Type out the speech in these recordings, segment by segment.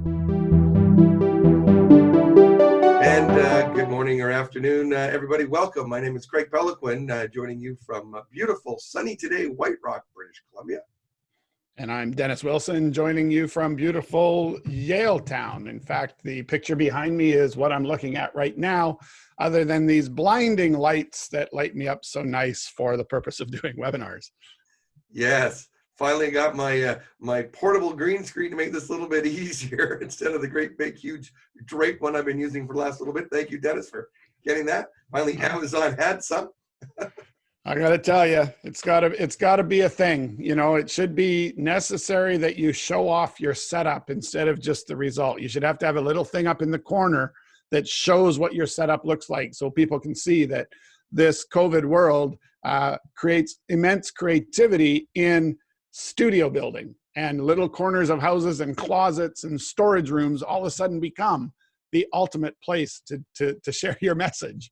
And good morning or afternoon, everybody. Welcome. My name is Craig Peliquin, joining you from beautiful, sunny today, White Rock, British Columbia. And I'm Dennis Wilson, joining you from beautiful Yaletown. In fact, the picture behind me is what I'm looking at right now, other than these blinding lights that light me up so nice for the purpose of doing webinars. Yes, finally got my my portable green screen to make this a little bit easier instead of the great big huge drape one I've been using for the last little bit. Thank you, Dennis, for getting that. Finally, Amazon had some. I got to tell you, it's got to be a thing. You know, it should be necessary that you show off your setup instead of just the result. You should have to have a little thing up in the corner that shows what your setup looks like, so people can see that this COVID world creates immense creativity in studio building, and little corners of houses and closets and storage rooms all of a sudden become the ultimate place to share your message.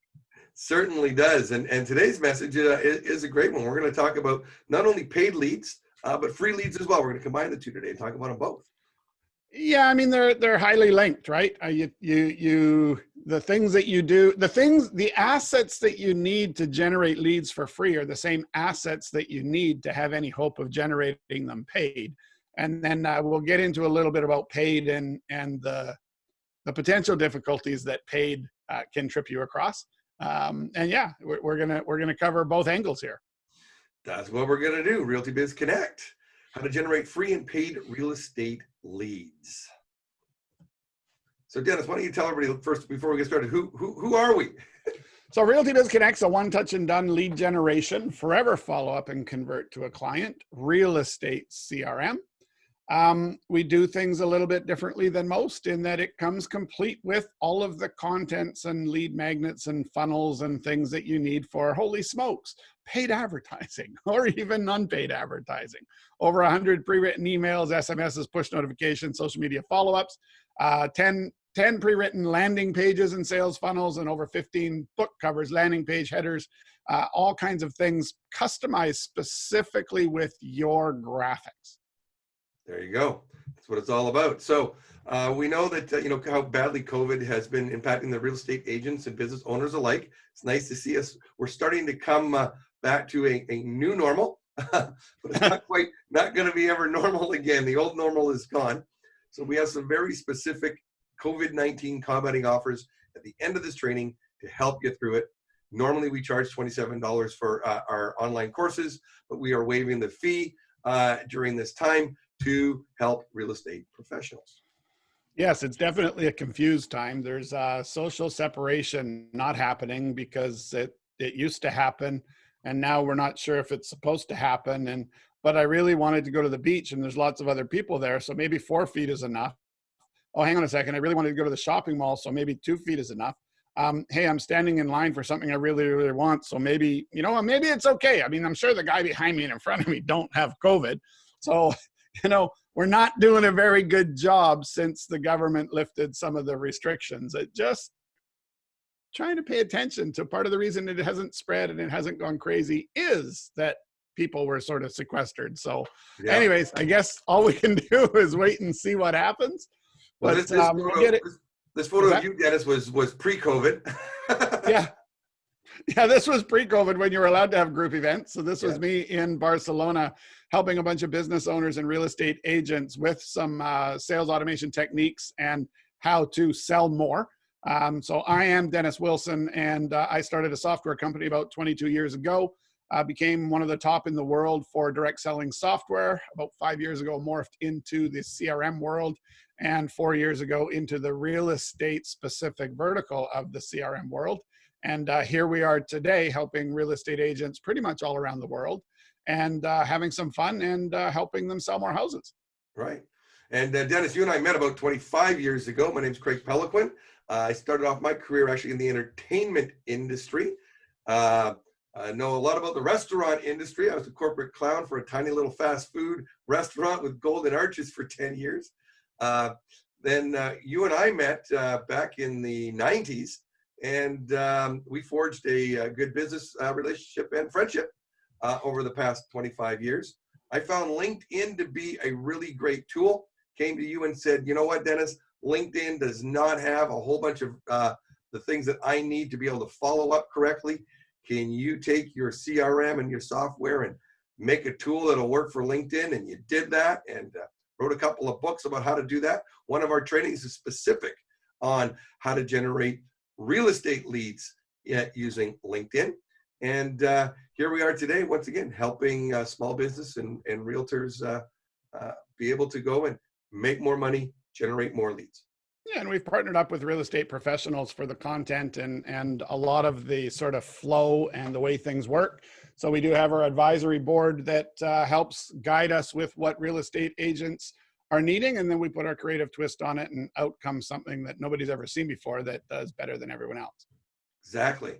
Certainly does. And today's message is a great one. We're going to talk about not only paid leads, but free leads as well. We're going to combine the two today and talk about them both. Yeah, I mean, they're highly linked, right? The things that you do, the assets that you need to generate leads for free are the same assets that you need to have any hope of generating them paid. And then we'll get into a little bit about paid and the potential difficulties that paid can trip you across. And yeah, we're gonna cover both angles here. That's what we're gonna do. Realty Biz Connect: how to generate free and paid real estate leads. So, Dennis, why don't you tell everybody first before we get started? Who are we? So, Realty Biz Connect's a one-touch and done lead generation, forever follow up and convert to a client real estate CRM. We do things a little bit differently than most in that it comes complete with all of the contents and lead magnets and funnels and things that you need for, holy smokes, paid advertising or even unpaid advertising. Over 100 pre-written emails, SMSs, push notifications, social media follow-ups, 10 pre-written landing pages and sales funnels, and over 15 book covers, landing page headers, all kinds of things customized specifically with your graphics. There you go. That's what it's all about. So we know that, how badly COVID has been impacting the real estate agents and business owners alike. It's nice to see us. We're starting to come back to a new normal, but it's not going to be ever normal again. The old normal is gone. So we have some very specific COVID-19 combating offers at the end of this training to help you through it. Normally we charge $27 for our online courses, but we are waiving the fee during this time to help real estate professionals. Yes, it's definitely a confused time. There's social separation not happening because it used to happen, and now we're not sure if it's supposed to happen. But I really wanted to go to the beach, and there's lots of other people there, so maybe 4 feet is enough. Oh, hang on a second. I really wanted to go to the shopping mall, so maybe 2 feet is enough. Hey, I'm standing in line for something I really, really want, so maybe it's okay. I mean, I'm sure the guy behind me and in front of me don't have COVID, so we're not doing a very good job since the government lifted some of the restrictions. It just trying to pay attention to part of the reason it hasn't spread and it hasn't gone crazy is that people were sort of sequestered. So anyways, I guess all we can do is wait and see what happens. Well, this photo of you, Dennis, was pre-COVID. Yeah, this was pre-COVID when you were allowed to have group events. So this was me in Barcelona helping a bunch of business owners and real estate agents with some sales automation techniques and how to sell more. So I am Dennis Wilson, and I started a software company about 22 years ago. Became one of the top in the world for direct selling software. About 5 years ago, morphed into the CRM world, and 4 years ago into the real estate specific vertical of the CRM world. And here we are today helping real estate agents pretty much all around the world and having some fun and helping them sell more houses. Right. And Dennis, you and I met about 25 years ago. My name's Craig Peliquin. I started off my career actually in the entertainment industry. I know a lot about the restaurant industry. I was a corporate clown for a tiny little fast food restaurant with golden arches for 10 years. Then you and I met back in the 90s, and we forged a good business relationship and friendship over the past 25 years. I found LinkedIn to be a really great tool. came to you and said, you know what, Dennis, LinkedIn does not have a whole bunch of the things that I need to be able to follow up correctly. Can you take your CRM and your software and make a tool that'll work for LinkedIn? And you did that, and wrote a couple of books about how to do that. One of our trainings is specific on how to generate real estate leads using LinkedIn. And here we are today, once again, helping small business and realtors be able to go and make more money, generate more leads. Yeah, and we've partnered up with real estate professionals for the content and a lot of the sort of flow and the way things work. So we do have our advisory board that helps guide us with what real estate agents are needing, and then we put our creative twist on it, and out comes something that nobody's ever seen before that does better than everyone else. Exactly.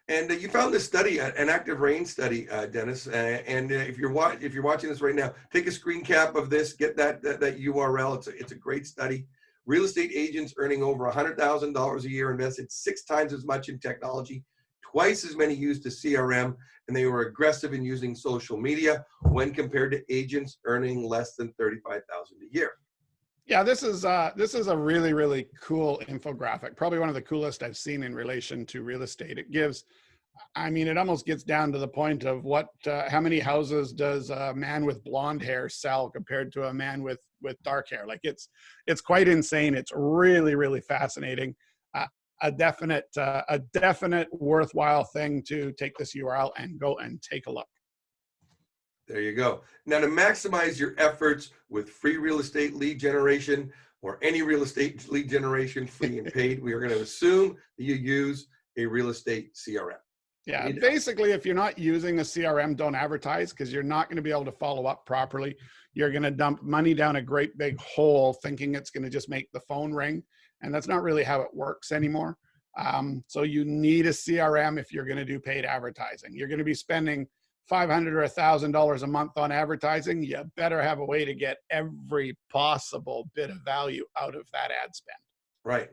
And you found this study, an active rain study, Dennis. And if you're watching this right now, take a screen cap of this, get that URL. It's a great study. Real estate agents earning over $100,000 a year invested 6 times as much in technology, twice as many used a CRM, and they were aggressive in using social media when compared to agents earning less than $35,000 a year. Yeah, this is a really, really cool infographic. Probably one of the coolest I've seen in relation to real estate. It gives, I mean, it almost gets down to the point of how many houses does a man with blonde hair sell compared to a man with dark hair? Like it's quite insane. It's really, really fascinating. A definite worthwhile thing to take this URL and go and take a look. There you go. Now, to maximize your efforts with free real estate lead generation or any real estate lead generation, free and paid, we are going to assume that you use a real estate CRM. Yeah, basically, if you're not using a CRM, don't advertise, because you're not going to be able to follow up properly. You're going to dump money down a great big hole thinking it's going to just make the phone ring. And that's not really how it works anymore. So you need a CRM if you're going to do paid advertising. You're going to be spending $500 or $1,000 a month on advertising. You better have a way to get every possible bit of value out of that ad spend. Right.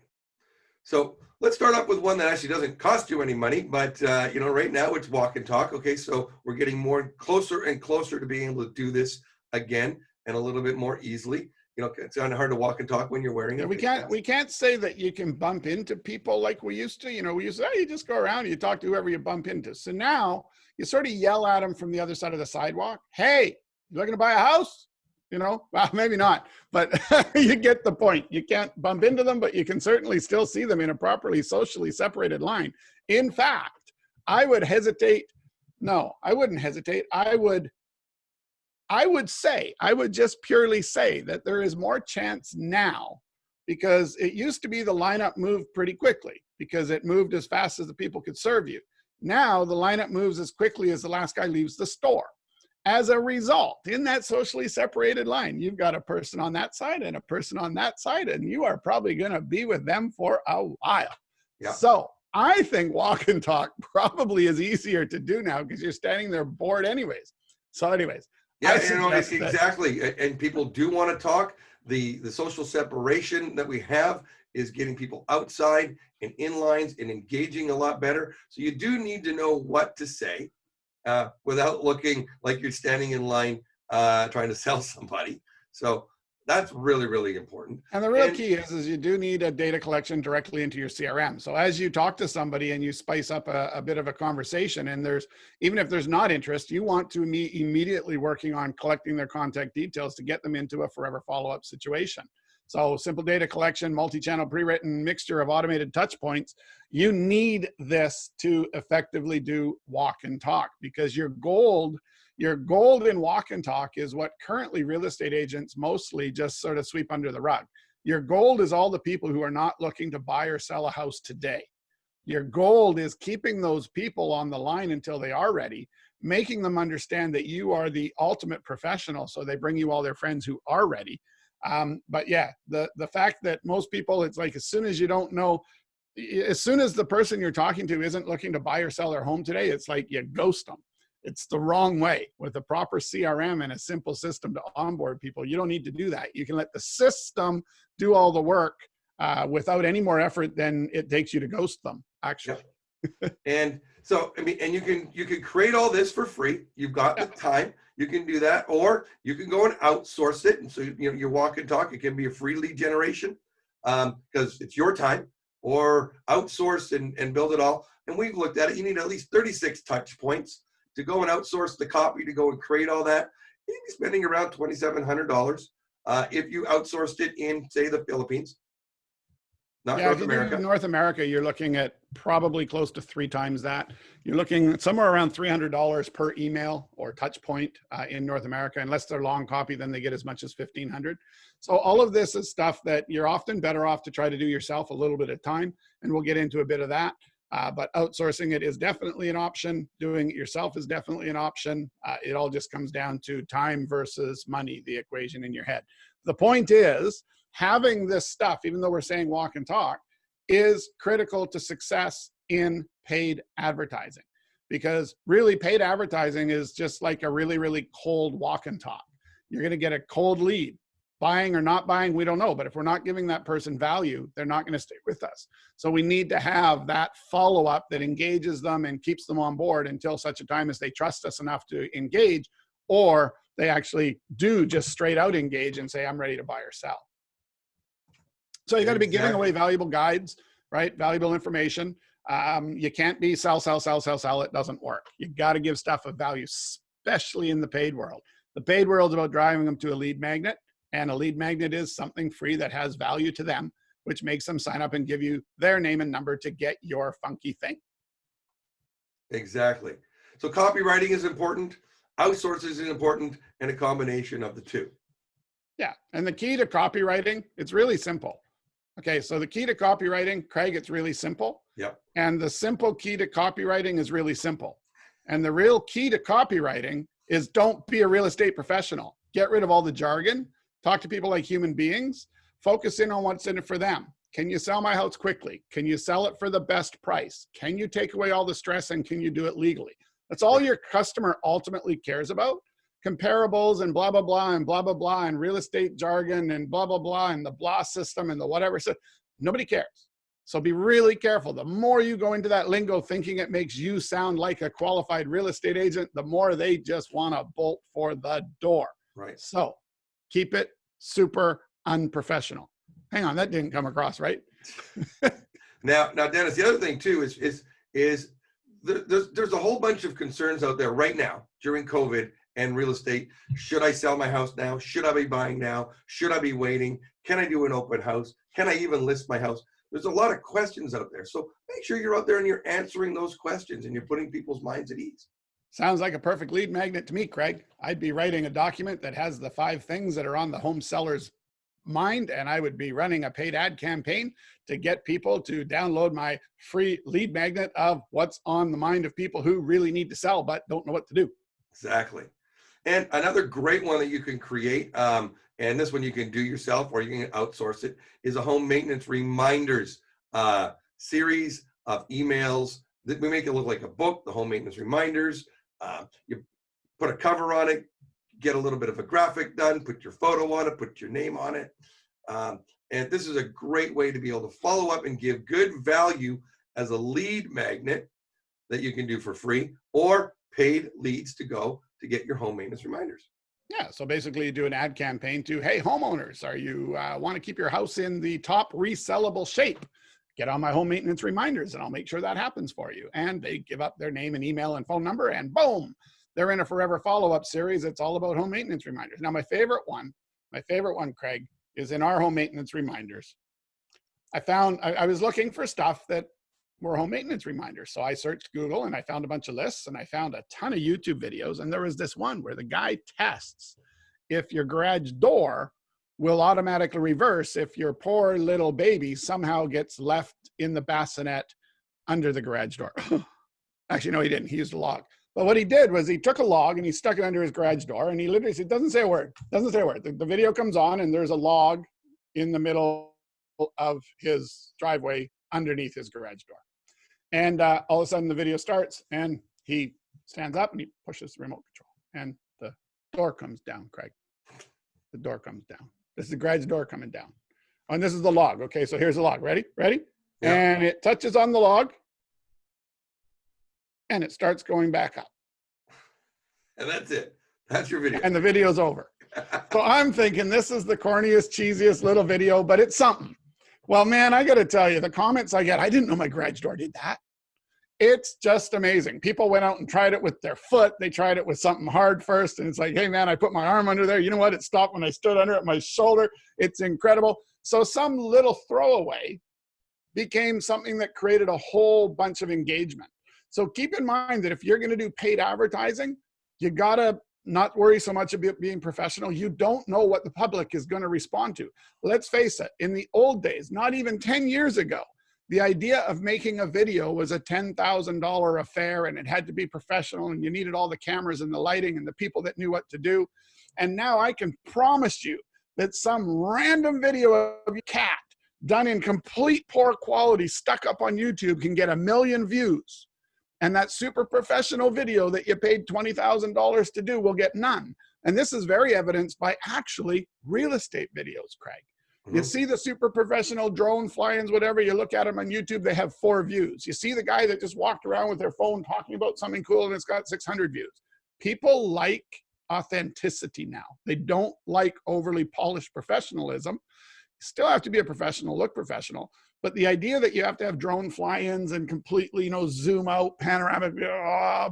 So let's start up with one that actually doesn't cost you any money, but right now it's Walk and Talk. Okay, so we're getting closer and closer to being able to do this again and a little bit more easily. It's kind of hard to walk and talk when you're wearing it. We can't say that you can bump into people like we used to. We used to say, you just go around, you talk to whoever you bump into. So now you sort of yell at them from the other side of the sidewalk. Hey, you looking to buy a house? Well, maybe not, but you get the point. You can't bump into them, but you can certainly still see them in a properly socially separated line. In fact, I wouldn't hesitate. I would just purely say that there is more chance now, because it used to be the lineup moved pretty quickly because it moved as fast as the people could serve you. Now the lineup moves as quickly as the last guy leaves the store. As a result, in that socially separated line, you've got a person on that side and a person on that side, and you are probably going to be with them for a while. Yeah. So I think Walk and Talk probably is easier to do now because you're standing there bored anyways. So anyways. Yeah, exactly. And people do want to talk. The social separation that we have is getting people outside and in lines and engaging a lot better. So you do need to know what to say without looking like you're standing in line trying to sell somebody. So that's really, really important. And the real key is you do need a data collection directly into your CRM. So as you talk to somebody and you spice up a bit of a conversation, and even if there's not interest, you want to be immediately working on collecting their contact details to get them into a forever follow-up situation. So simple data collection, multi-channel pre-written mixture of automated touch points. You need this to effectively do Walk and Talk, because your gold in Walk and Talk is what currently real estate agents mostly just sort of sweep under the rug. Your gold is all the people who are not looking to buy or sell a house today. Your gold is keeping those people on the line until they are ready, making them understand that you are the ultimate professional, so they bring you all their friends who are ready. But yeah, the fact that most people, it's like as soon as the person you're talking to isn't looking to buy or sell their home today, it's like you ghost them. It's the wrong way. With a proper CRM and a simple system to onboard people, you don't need to do that. You can let the system do all the work without any more effort than it takes you to ghost them, actually. Yeah. And so, I mean, and you can create all this for free. You've got the time. you can do that, or you can go and outsource it. And so, your walk and talk, it can be a free lead generation because it's your time, or outsource and build it all. And we've looked at it. You need at least 36 touch points to go and outsource the copy, to go and create all that. You'd be spending around $2,700 if you outsourced it in, say, the Philippines, not Yeah, North if you do America. North America, you're looking at probably close to 3 times that. You're looking somewhere around $300 per email or touch point in North America. Unless they're long copy, then they get as much as $1,500. So all of this is stuff that you're often better off to try to do yourself a little bit at a time, and we'll get into a bit of that. But outsourcing it is definitely an option. Doing it yourself is definitely an option. It all just comes down to time versus money, the equation in your head. The point is, having this stuff, even though we're saying walk and talk, is critical to success in paid advertising. Because really, paid advertising is just like a really, really cold walk and talk. You're going to get a cold lead. Buying or not buying, we don't know. But if we're not giving that person value, they're not going to stay with us. So we need to have that follow-up that engages them and keeps them on board until such a time as they trust us enough to engage, or they actually do just straight out engage and say, I'm ready to buy or sell. So you got to be giving away valuable guides, right? Valuable information. You can't be sell, sell, sell, sell, sell. It doesn't work. You got to give stuff of value, especially in the paid world. The paid world is about driving them to a lead magnet, and a lead magnet is something free that has value to them, which makes them sign up and give you their name and number to get your funky thing. Exactly. So copywriting is important, outsourcing is important, and a combination of the two. Yeah, and the key to copywriting, it's really simple. Okay, so the key to copywriting, Craig, it's really simple. Yep. And the simple key to copywriting is really simple. And the real key to copywriting is don't be a real estate professional. Get rid of all the jargon. Talk to people like human beings. Focus in on what's in it for them. Can you sell my house quickly? Can you sell it for the best price? Can you take away all the stress, and can you do it legally? That's all your customer ultimately cares about. Comparables and blah, blah, blah, and blah, blah, blah, and real estate jargon and blah, blah, blah, and the blah system and the whatever. So nobody cares. So be really careful. The more you go into that lingo thinking it makes you sound like a qualified real estate agent, the more they just want to bolt for the door. Right. So keep it super unprofessional. Hang on, that didn't come across right. Now, Dennis, the other thing too is there's a whole bunch of concerns out there right now during COVID and real estate. Should I sell my house now? Should I be buying now? Should I be waiting? Can I do an open house? Can I even list my house? There's a lot of questions out there. So make sure you're out there and you're answering those questions and you're putting people's minds at ease. Sounds like a perfect lead magnet to me, Craig. I'd be writing a document that has the 5 things that are on the home seller's mind, and I would be running a paid ad campaign to get people to download my free lead magnet of what's on the mind of people who really need to sell but don't know what to do. Exactly. And another great one that you can create, and this one you can do yourself or you can outsource it, is a home maintenance reminders series of emails that we make it look like a book, the home maintenance reminders. You put a cover on it, get a little bit of a graphic done, put your photo on it, put your name on it. And this is a great way to be able to follow up and give good value as a lead magnet that you can do for free, or paid leads to go to get your home maintenance reminders. Yeah, so basically you do an ad campaign to, hey, homeowners, are you want to keep your house in the top resellable shape? Get on my home maintenance reminders and I'll make sure that happens for you. And they give up their name and email and phone number, and boom, they're in a forever follow-up series. It's all about home maintenance reminders. Now, my favorite one, Craig, is in our home maintenance reminders. I was looking for stuff that were home maintenance reminders. So I searched Google and I found a bunch of lists, and I found a ton of YouTube videos. And there was this one where the guy tests if your garage door will automatically reverse if your poor little baby somehow gets left in the bassinet under the garage door. Actually, no, he didn't. He used a log. But what he did was he took a log and he stuck it under his garage door, and he literally said, doesn't say a word, doesn't say a word. The video comes on and there's a log in the middle of his driveway underneath his garage door. And all of a sudden the video starts and he stands up and he pushes the remote control and the door comes down, Craig. The door comes down. This is the garage door coming down. And this is the log. Okay, so here's the log. Ready? Ready? Yeah. And it touches on the log and it starts going back up. And that's it. That's your video. and the video's over. So I'm thinking this is the corniest, cheesiest little video, but it's something. Well, man, I got to tell you, the comments I get, I didn't know my garage door did that. It's just amazing. People went out and tried it with their foot. They tried it with something hard first. And it's like, hey, man, I put my arm under there. You know what? It stopped when I stood under it, my shoulder. It's incredible. So some little throwaway became something that created a whole bunch of engagement. So keep in mind that if you're going to do paid advertising, you got to not worry so much about being professional. You don't know what the public is going to respond to. Let's face it, in the old days, not even 10 years ago, the idea of making a video was a $10,000 affair, and it had to be professional, and you needed all the cameras and the lighting and the people that knew what to do. And now I can promise you that some random video of your cat done in complete poor quality stuck up on YouTube can get 1 million views. And that super professional video that you paid $20,000 to do will get none. And this is very evidenced by actually real estate videos, Craig. You see the super professional drone fly-ins, whatever, you look at them on YouTube, they have 4 views. You see the guy that just walked around with their phone talking about something cool and it's got 600 views. People like authenticity now. They don't like overly polished professionalism. You still have to be a professional, look professional. But the idea that you have to have drone fly-ins and completely, zoom out, panoramic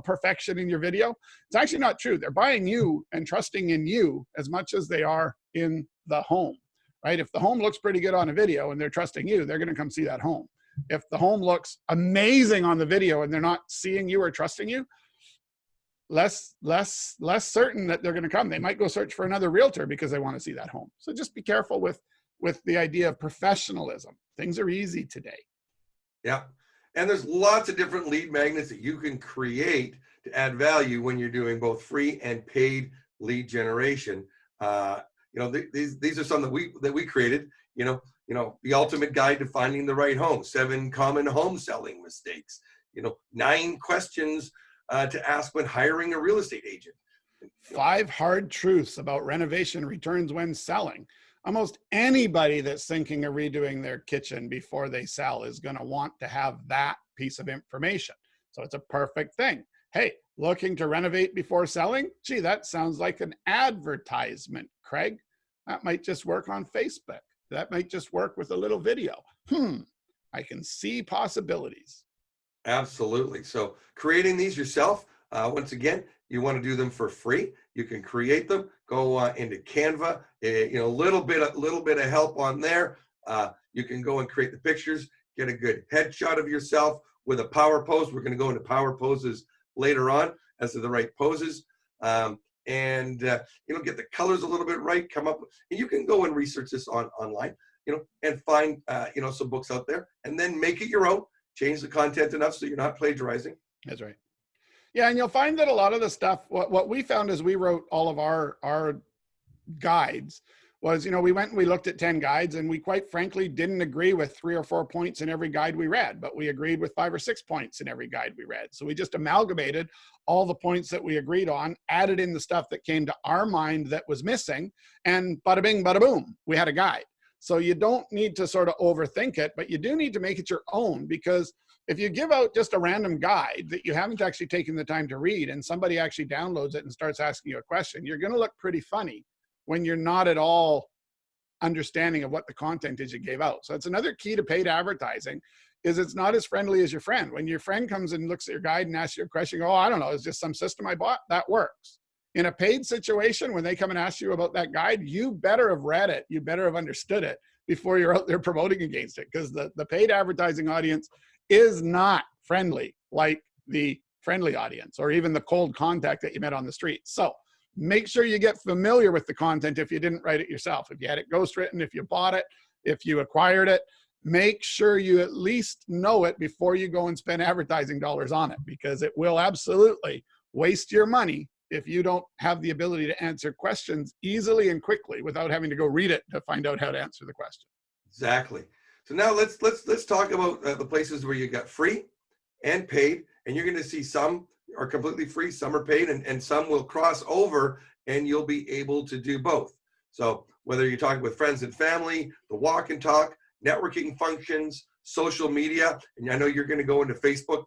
perfection in your video, it's actually not true. They're buying you and trusting in you as much as they are in the home. Right? If the home looks pretty good on a video and they're trusting you, they're going to come see that home. If the home looks amazing on the video and they're not seeing you or trusting you, less certain that they're going to come. They might go search for another realtor because they want to see that home. So just be careful with the idea of professionalism. Things are easy today. Yeah. And there's lots of different lead magnets that you can create to add value when you're doing both free and paid lead generation. These are some that we created, the ultimate guide to finding the right home, 7 common home selling mistakes, 9 questions to ask when hiring a real estate agent. 5 hard truths about renovation returns when selling. Almost anybody that's thinking of redoing their kitchen before they sell is going to want to have that piece of information. So it's a perfect thing. Hey, looking to renovate before selling? Gee, that sounds like an advertisement, Craig. That might just work on Facebook. That might just work with a little video. I can see possibilities. Absolutely. So creating these yourself, once again, you want to do them for free. You can create them. Go into Canva. A little bit of help on there. You can go and create the pictures. Get a good headshot of yourself with a power pose. We're going to go into power poses later on as to the right poses. And get the colors a little bit right. Come up, and you can go and research this online. And find some books out there, and then make it your own. Change the content enough so you're not plagiarizing. That's right. Yeah, and you'll find that a lot of the stuff, what we found as we wrote all of our guides was, we went and we looked at 10 guides, and we quite frankly didn't agree with 3 or 4 points in every guide we read, but we agreed with 5 or 6 points in every guide we read. So we just amalgamated all the points that we agreed on, added in the stuff that came to our mind that was missing, and bada bing, bada boom, we had a guide. So you don't need to sort of overthink it, but you do need to make it your own, because if you give out just a random guide that you haven't actually taken the time to read, and somebody actually downloads it and starts asking you a question, you're going to look pretty funny when you're not at all understanding of what the content is you gave out. So it's another key to paid advertising, is it's not as friendly as your friend. When your friend comes and looks at your guide and asks you a question, I don't know, it's just some system I bought, that works. In a paid situation, when they come and ask you about that guide, you better have read it. You better have understood it before you're out there promoting against it, because the paid advertising audience is not friendly like the friendly audience or even the cold contact that you met on the street. So make sure you get familiar with the content if you didn't write it yourself. If you had it ghostwritten, if you bought it, if you acquired it, make sure you at least know it before you go and spend advertising dollars on it, because it will absolutely waste your money if you don't have the ability to answer questions easily and quickly without having to go read it to find out how to answer the question. Exactly. So now let's talk about the places where you got free and paid, and you're going to see some are completely free, some are paid, and some will cross over, and you'll be able to do both. So whether you're talking with friends and family, the walk and talk, networking functions, social media, and I know you're going to go into Facebook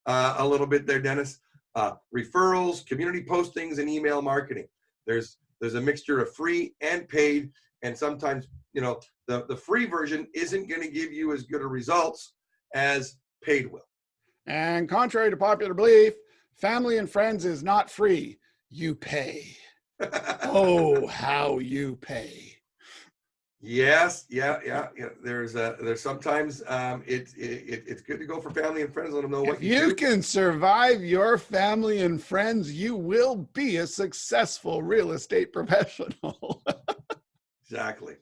a little bit there, Dennis. referrals, community postings, and email marketing. There's a mixture of free and paid, and sometimes, you know, the free version isn't going to give you as good a results as paid will. And contrary to popular belief, family and friends is not free. You pay. Oh, how you pay. Yes, yeah. There's sometimes it's good to go for family and friends. Let them know what If you you do. can survive your family and friends, you will be a successful real estate professional. Exactly.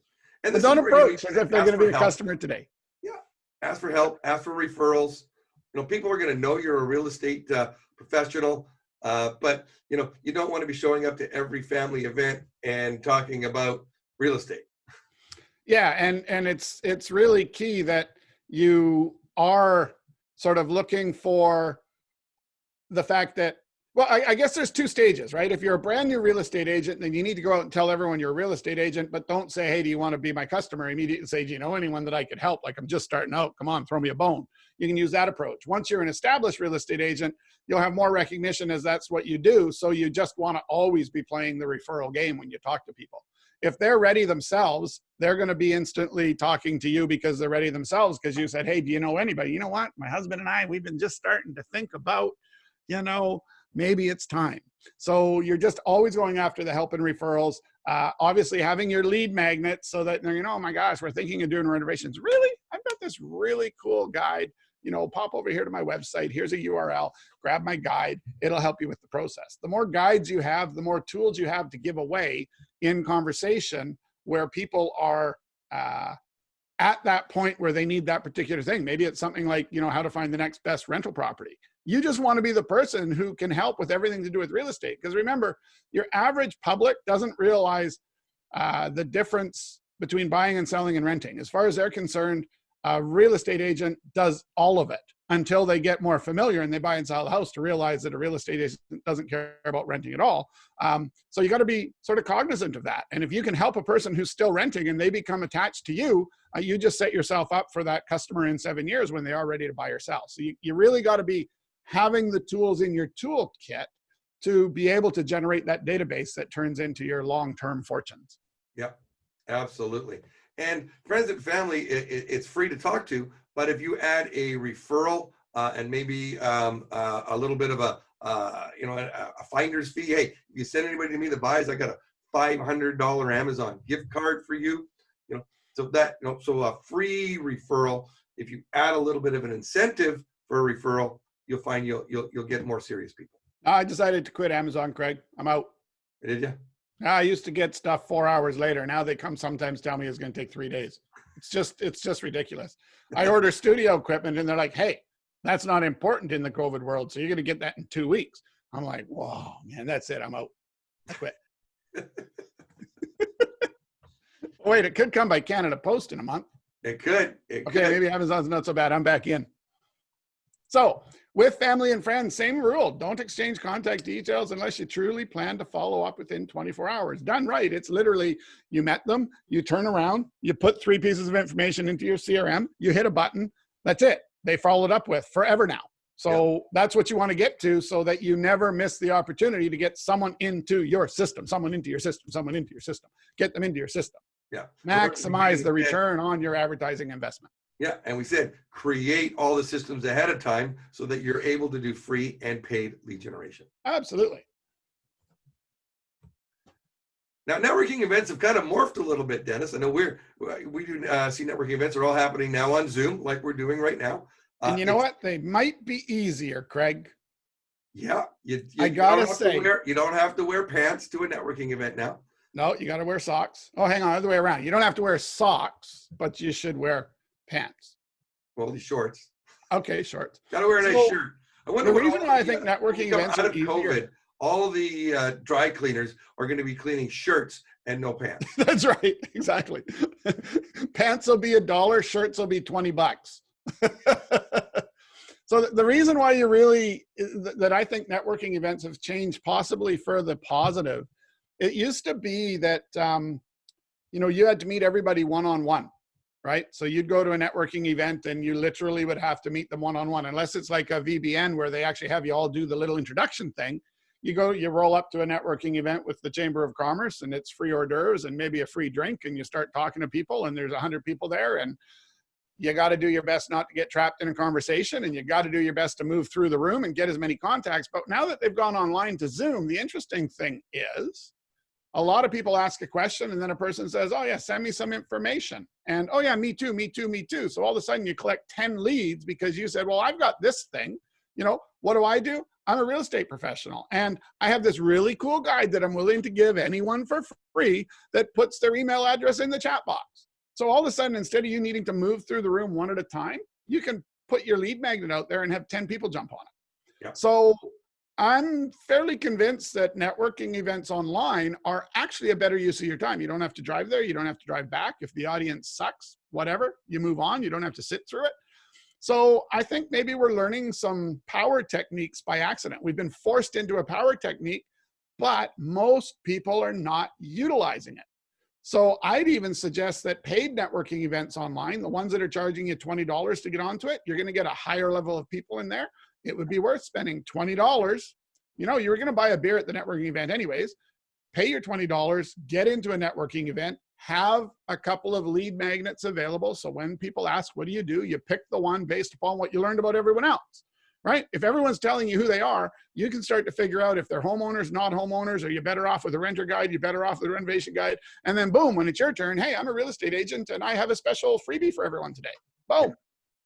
And But this don't is where you approach as if they're ask going to for be a help. customer today. Yeah, ask for help, ask for referrals. You know, people are going to know you're a real estate professional, but you know, you don't want to be showing up to every family event and talking about real estate. Yeah, and it's really key that you are sort of looking for the fact that, well, I guess there's two stages, right? If you're a brand new real estate agent, then you need to go out and tell everyone you're a real estate agent, but don't say, hey, do you want to be my customer? Immediately say, do you know anyone that I could help? Like, I'm just starting out. Come on, throw me a bone. You can use that approach. Once you're an established real estate agent, you'll have more recognition as that's what you do. So you just want to always be playing the referral game when you talk to people. If they're ready themselves, they're going to be instantly talking to you because they're ready themselves, because you said, hey, do you know anybody? You know what? My husband and I, we've been just starting to think about, you know, maybe it's time. So you're just always going after the help and referrals. Obviously having your lead magnet so that, you know, oh my gosh, we're thinking of doing renovations. Really? I've got this really cool guide. You know, pop over here to my website. Here's a URL. Grab my guide. It'll help you with the process. The more guides you have, the more tools you have to give away in conversation where people are at that point where they need that particular thing. Maybe it's something like, you know, how to find the next best rental property. You just want to be the person who can help with everything to do with real estate. Because remember, your average public doesn't realize the difference between buying and selling and renting. As far as they're concerned, a real estate agent does all of it until they get more familiar and they buy and sell the house to realize that a real estate agent doesn't care about renting at all. So you got to be sort of cognizant of that. And if you can help a person who's still renting and they become attached to you, you just set yourself up for that customer in 7 years when they are ready to buy or sell. So you really got to be having the tools in your toolkit to be able to generate that database that turns into your long-term fortunes. Yep, absolutely. And friends and family, it's free to talk to, but if you add a referral and maybe a little bit of a finder's fee, hey, if you send anybody to me that buys, I got a $500 Amazon gift card for you. You know, so that, you know, so a free referral. If you add a little bit of an incentive for a referral, you'll find you'll get more serious people. I decided to quit Amazon, Craig. I'm out. Did you? I used to get stuff 4 hours later. Now they come sometimes tell me it's going to take 3 days. It's just ridiculous. I order studio equipment and they're like, hey, that's not important in the COVID world. So you're going to get that in 2 weeks. I'm like, whoa, man, that's it. I'm out. I quit. Wait, it could come by Canada Post in a month. It could. Okay, maybe Amazon's not so bad. I'm back in. So with family and friends, same rule. Don't exchange contact details unless you truly plan to follow up within 24 hours. Done right. It's literally, you met them, you turn around, you put 3 pieces of information into your CRM, you hit a button, that's it. They followed up with forever now. So that's what you want to get to so that you never miss the opportunity to get someone into your system, someone into your system, someone into your system. Get them into your system. Yeah. Maximize the return on your advertising investment. Yeah, and we said create all the systems ahead of time so that you're able to do free and paid lead generation. Absolutely. Now, networking events have kind of morphed a little bit, Dennis. I know we do see networking events are all happening now on Zoom, like we're doing right now. And you know what? They might be easier, Craig. Yeah, I gotta say, you don't have to wear pants to a networking event now. No, you got to wear socks. Oh, hang on, other way around. You don't have to wear socks, but you should wear pants. Well, these shorts. Okay, shorts. Got to wear a nice shirt. I wonder the reason why I think networking events out are of easier. COVID, all of the dry cleaners are going to be cleaning shirts and no pants. That's right, exactly. Pants will be $1, shirts will be $20. So the reason why that I think networking events have changed possibly for the positive, it used to be that, you had to meet everybody one-on-one. right? So you'd go to a networking event and you literally would have to meet them one-on-one, unless it's like a VBN where they actually have you all do the little introduction thing. You roll up to a networking event with the Chamber of Commerce and it's free hors d'oeuvres and maybe a free drink, and you start talking to people and there's 100 people there, and you got to do your best not to get trapped in a conversation, and you got to do your best to move through the room and get as many contacts. But now that they've gone online to Zoom, the interesting thing is a lot of people ask a question and then a person says, oh yeah, send me some information. And oh yeah, me too, me too, me too. So all of a sudden you collect 10 leads because you said, well, I've got this thing. You know, what do? I'm a real estate professional and I have this really cool guide that I'm willing to give anyone for free that puts their email address in the chat box. So all of a sudden, instead of you needing to move through the room one at a time, you can put your lead magnet out there and have 10 people jump on it. Yeah. So I'm fairly convinced that networking events online are actually a better use of your time. You don't have to drive there. You don't have to drive back. If the audience sucks, whatever, you move on. You don't have to sit through it. So I think maybe we're learning some power techniques by accident. We've been forced into a power technique, but most people are not utilizing it. So I'd even suggest that paid networking events online, the ones that are charging you $20 to get onto it, you're going to get a higher level of people in there. It would be worth spending $20. You know, you were going to buy a beer at the networking event anyways. Pay your $20, get into a networking event, have a couple of lead magnets available. So when people ask, what do? You pick the one based upon what you learned about everyone else, right? If everyone's telling you who they are, you can start to figure out if they're homeowners, not homeowners. Are you better off with a renter guide? You're better off with a renovation guide. And then boom, when it's your turn, hey, I'm a real estate agent and I have a special freebie for everyone today. Boom.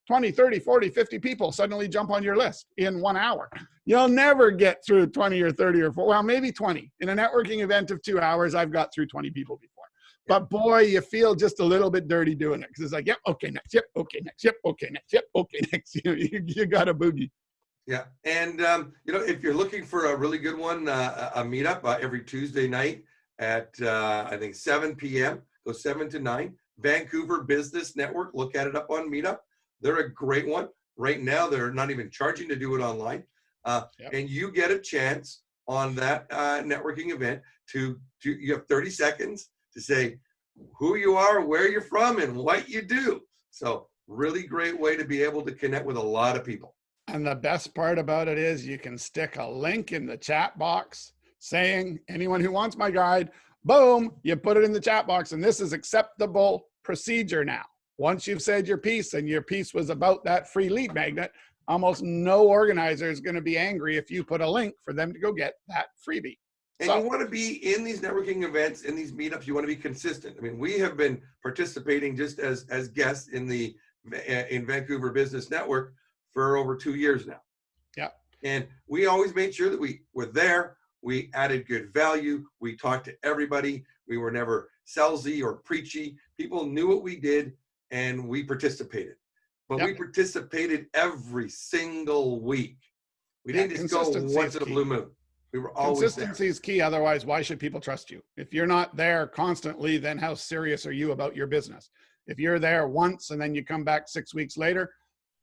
20, 30, 40, 50 people suddenly jump on your list in 1 hour. You'll never get through 20 or 30 or 40, well, maybe 20. In a networking event of 2 hours, I've got through 20 people before. But boy, you feel just a little bit dirty doing it because it's like, yep, okay, next, yep, okay, next, yep, okay, next, yep, okay, next. You got a boogie. Yeah, and you know, if you're looking for a really good one, a meetup every Tuesday night at I think 7 p.m. Go 7 to 9. Vancouver Business Network. Look at it up on Meetup. They're a great one. Right now, they're not even charging to do it online, and you get a chance on that networking event to you have 30 seconds to say who you are, where you're from, and what you do. So really great way to be able to connect with a lot of people. And the best part about it is you can stick a link in the chat box saying anyone who wants my guide, boom, you put it in the chat box. And this is acceptable procedure now. Once you've said your piece and your piece was about that free lead magnet, almost no organizer is going to be angry if you put a link for them to go get that freebie. And you want to be in these networking events, in these meetups, you want to be consistent. I mean, we have been participating just as guests in Vancouver Business Network for over 2 years now. Yeah. And we always made sure that we were there. We added good value. We talked to everybody. We were never salesy or preachy. People knew what we did and we participated. But we participated every single week. We didn't just go once in a blue moon. We were always Consistency is key. Otherwise, why should people trust you? If you're not there constantly, then how serious are you about your business? If you're there once and then you come back 6 weeks later,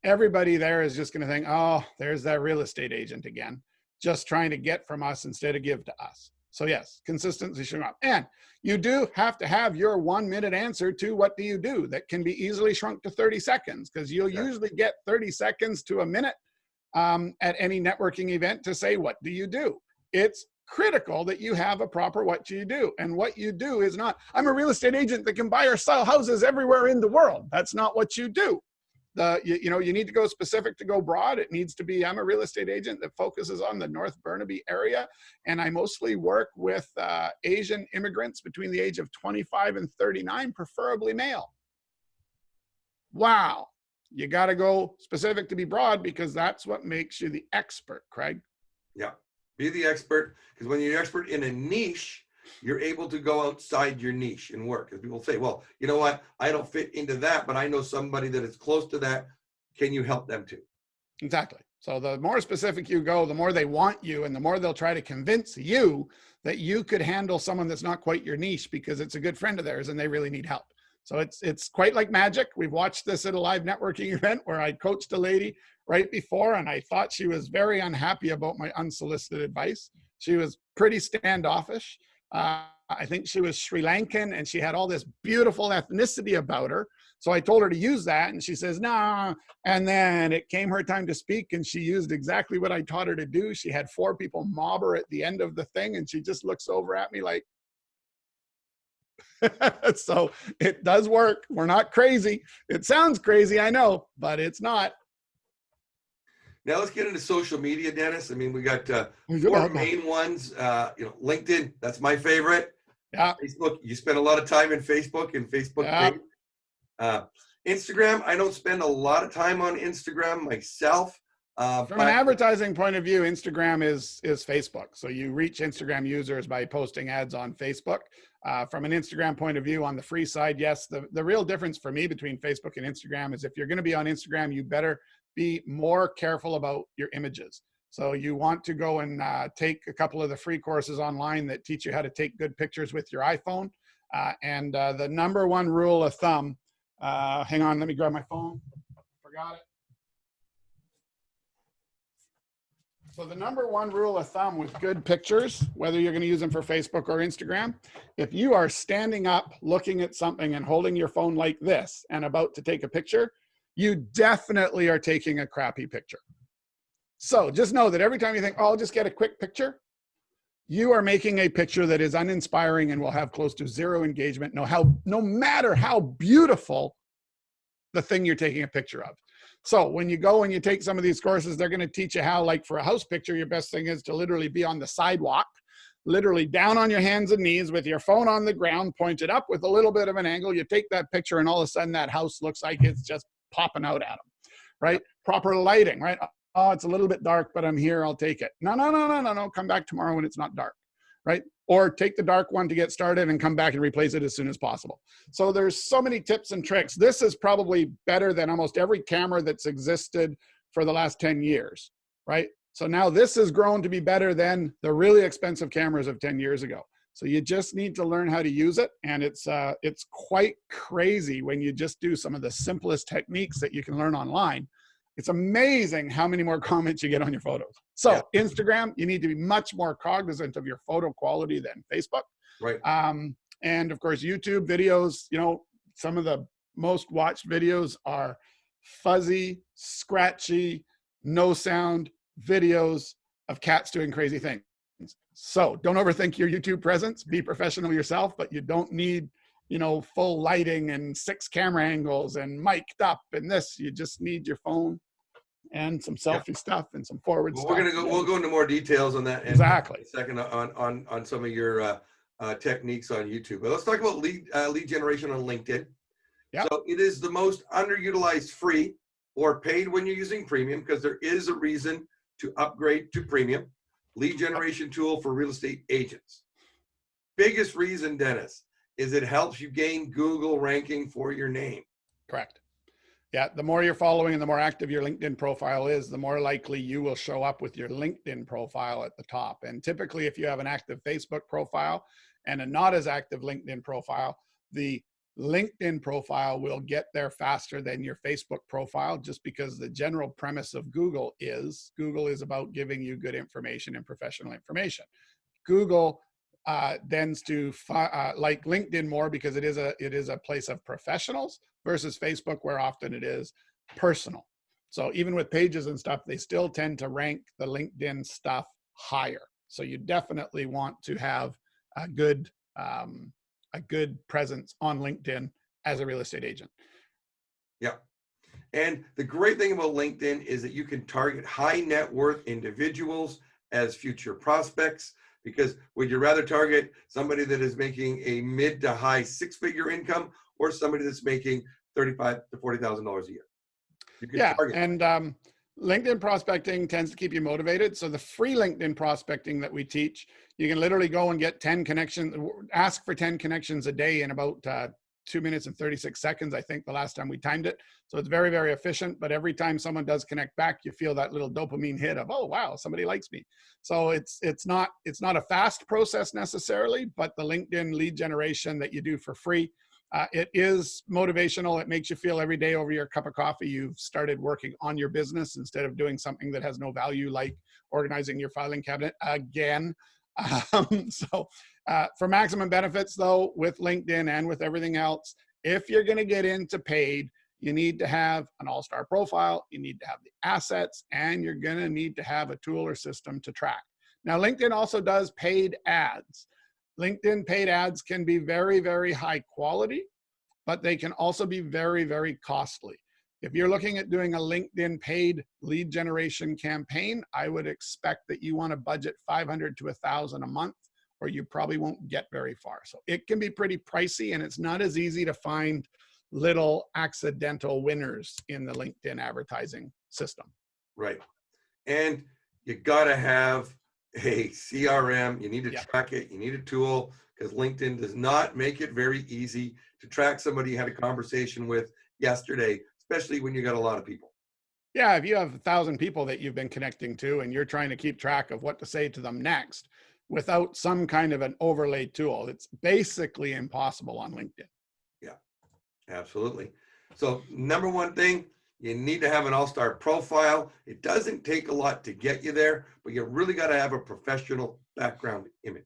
everybody there is just going to think, oh, there's that real estate agent again, just trying to get from us instead of give to us. So yes, consistency should up. And you do have to have your 1 minute answer to what do you do that can be easily shrunk to 30 seconds because you'll usually get 30 seconds to a minute at any networking event to say, what do you do? It's critical that you have a proper what you do. And what you do is not, I'm a real estate agent that can buy or sell houses everywhere in the world. That's not what you do. You need to go specific to go broad. It needs to be, I'm a real estate agent that focuses on the North Burnaby area. And I mostly work with Asian immigrants between the age of 25 and 39, preferably male. Wow. You got to go specific to be broad because that's what makes you the expert, Craig. Yeah. Be the expert, because when you're expert in a niche, you're able to go outside your niche and work. Because people say, well, you know what? I don't fit into that, but I know somebody that is close to that. Can you help them too? Exactly. So the more specific you go, the more they want you and the more they'll try to convince you that you could handle someone that's not quite your niche because it's a good friend of theirs and they really need help. So it's quite like magic. We've watched this at a live networking event where I coached a lady right before, and I thought she was very unhappy about my unsolicited advice. She was pretty standoffish. I think she was Sri Lankan, and she had all this beautiful ethnicity about her. So I told her to use that, and she says, nah. And then it came her time to speak, and she used exactly what I taught her to do. She had 4 people mob her at the end of the thing, and she just looks over at me like, so it does work. We're not crazy. It sounds crazy, I know, but it's not. Now let's get into social media, Dennis. I mean, we got Good 4 about that. main ones. LinkedIn, that's my favorite. Yeah. Facebook, you spend a lot of time in Facebook and Facebook Yeah. page. Instagram, I don't spend a lot of time on Instagram myself. From an advertising point of view, Instagram is Facebook. So you reach Instagram users by posting ads on Facebook. From an Instagram point of view, on the free side, yes, the real difference for me between Facebook and Instagram is if you're going to be on Instagram, you better be more careful about your images. So you want to go and take a couple of the free courses online that teach you how to take good pictures with your iPhone. And the number one rule of thumb, hang on, let me grab my phone. Forgot it. So the number one rule of thumb with good pictures, whether you're going to use them for Facebook or Instagram, if you are standing up, looking at something and holding your phone like this and about to take a picture, you definitely are taking a crappy picture. So just know that every time you think, oh, I'll just get a quick picture, you are making a picture that is uninspiring and will have close to 0 engagement, no matter how beautiful the thing you're taking a picture of. So when you go and you take some of these courses, they're going to teach you how, like for a house picture, your best thing is to literally be on the sidewalk, literally down on your hands and knees with your phone on the ground, pointed up with a little bit of an angle. You take that picture and all of a sudden that house looks like it's just popping out at them, right? Yep. Proper lighting, right? Oh, it's a little bit dark, but I'm here, I'll take it. No, come back tomorrow when it's not dark, right? Or take the dark one to get started and come back and replace it as soon as possible. So there's so many tips and tricks. This is probably better than almost every camera that's existed for the last 10 years, right? So now this has grown to be better than the really expensive cameras of 10 years ago. So you just need to learn how to use it. And it's quite crazy when you just do some of the simplest techniques that you can learn online. It's amazing how many more comments you get on your photos. So yeah. Instagram, you need to be much more cognizant of your photo quality than Facebook. Right. And of course, YouTube videos, some of the most watched videos are fuzzy, scratchy, no sound videos of cats doing crazy things. So don't overthink your YouTube presence. Be professional yourself, but you don't need, full lighting and 6 camera angles and mic'd up and this. You just need your phone and some selfie stuff and some forward stuff. We'll go into more details on that exactly in a second on some of your techniques on YouTube. But let's talk about lead generation on LinkedIn. Yep. So it is the most underutilized free or paid when you're using premium, because there is a reason to upgrade to premium lead generation tool for real estate agents. Biggest reason, Dennis, is it helps you gain Google ranking for your name. Correct. Yeah, the more you're following and the more active your LinkedIn profile is, the more likely you will show up with your LinkedIn profile at the top. And typically, if you have an active Facebook profile and a not as active LinkedIn profile, the LinkedIn profile will get there faster than your Facebook profile, just because the general premise of Google is about giving you good information and professional information. Google tends to like LinkedIn more because it is a place of professionals versus Facebook, where often it is personal. So even with pages and stuff, they still tend to rank the LinkedIn stuff higher. So you definitely want to have a good presence on LinkedIn as a real estate agent. Yeah. And the great thing about LinkedIn is that you can target high net worth individuals as future prospects, because would you rather target somebody that is making a mid to high 6-figure income or somebody that's making $35,000 to $40,000 a year? You can target. And LinkedIn prospecting tends to keep you motivated. So the free LinkedIn prospecting that we teach, you can literally go and get 10 connections, ask for 10 connections a day in about 2 minutes and 36 seconds, I think, the last time we timed it. So it's very, very efficient. But every time someone does connect back, you feel that little dopamine hit of, oh, wow, somebody likes me. So it's not a fast process necessarily, but the LinkedIn lead generation that you do for free, it is motivational. It makes you feel every day over your cup of coffee you've started working on your business instead of doing something that has no value, like organizing your filing cabinet again. For maximum benefits, though, with LinkedIn and with everything else, if you're going to get into paid, you need to have an all-star profile, you need to have the assets, and you're going to need to have a tool or system to track. Now, LinkedIn also does paid ads. LinkedIn paid ads can be very, very high quality, but they can also be very, very costly. If you're looking at doing a LinkedIn paid lead generation campaign, I would expect that you want to budget $500 to $1,000 a month, or you probably won't get very far. So it can be pretty pricey, and it's not as easy to find little accidental winners in the LinkedIn advertising system. Right. And you got to have a CRM. You need to track it. You need a tool, because LinkedIn does not make it very easy to track somebody you had a conversation with yesterday, especially when you got a lot of people. Yeah, if you have 1,000 people that you've been connecting to and you're trying to keep track of what to say to them next without some kind of an overlay tool, it's basically impossible on LinkedIn. Yeah, absolutely. So number one thing, you need to have an all-star profile. It doesn't take a lot to get you there, but you really got to have a professional background image.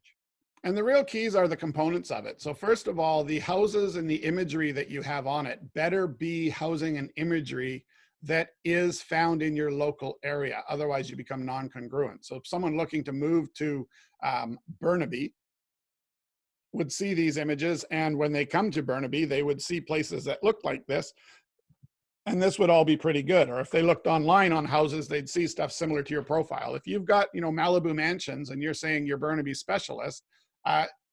And the real keys are the components of it. So first of all, the houses and the imagery that you have on it better be housing and imagery that is found in your local area. Otherwise, you become non-congruent. So if someone looking to move to Burnaby would see these images, and when they come to Burnaby, they would see places that look like this, and this would all be pretty good. Or if they looked online on houses, they'd see stuff similar to your profile. If you've got, Malibu mansions and you're saying you're Burnaby specialist,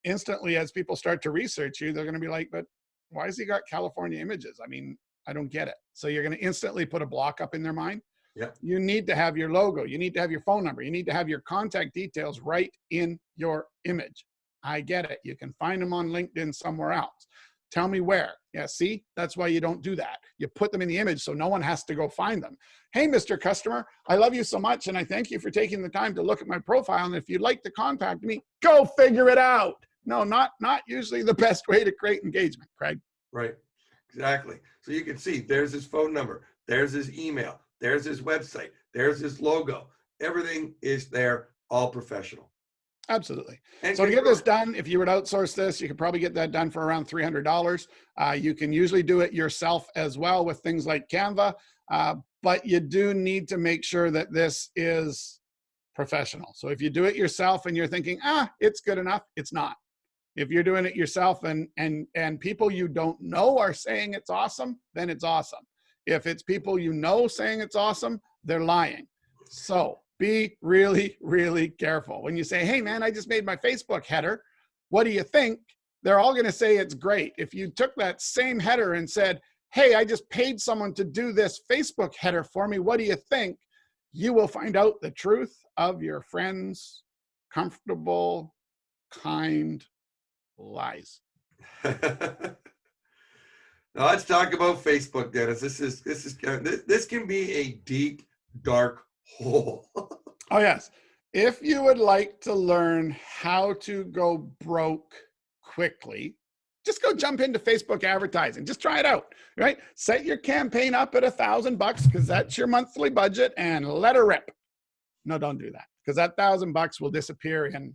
instantly as people start to research you, they're going to be like, but why has he got California images? I mean, I don't get it. So you're going to instantly put a block up in their mind. Yep. You need to have your logo. You need to have your phone number. You need to have your contact details right in your image. I get it. You can find them on LinkedIn somewhere else. Tell me where. Yeah, see, that's why you don't do that. You put them in the image so no one has to go find them. Hey, Mr. Customer, I love you so much, and I thank you for taking the time to look at my profile. And if you'd like to contact me, go figure it out. No, not usually the best way to create engagement, Craig. Right, exactly. So you can see there's his phone number, there's his email, there's his website, there's his logo. Everything is there, all professional. Absolutely. And so to get this done, if you were to outsource this, you could probably get that done for around $300. You can usually do it yourself as well with things like Canva, but you do need to make sure that this is professional. So if you do it yourself and you're thinking, it's good enough, it's not. If you're doing it yourself and people you don't know are saying it's awesome, then it's awesome. If it's people you know saying it's awesome, they're lying. So be really, really careful. When you say, hey man, I just made my Facebook header, what do you think? They're all going to say it's great. If you took that same header and said, hey, I just paid someone to do this Facebook header for me, what do you think? You will find out the truth of your friends' comfortable, kind lies. Now let's talk about Facebook, Dennis. This can be a deep, dark hole. Oh yes. If you would like to learn how to go broke quickly, just go jump into Facebook advertising. Just try it out, right? Set your campaign up at $1,000 because that's your monthly budget and let her rip. No, don't do that, because that $1,000 will disappear in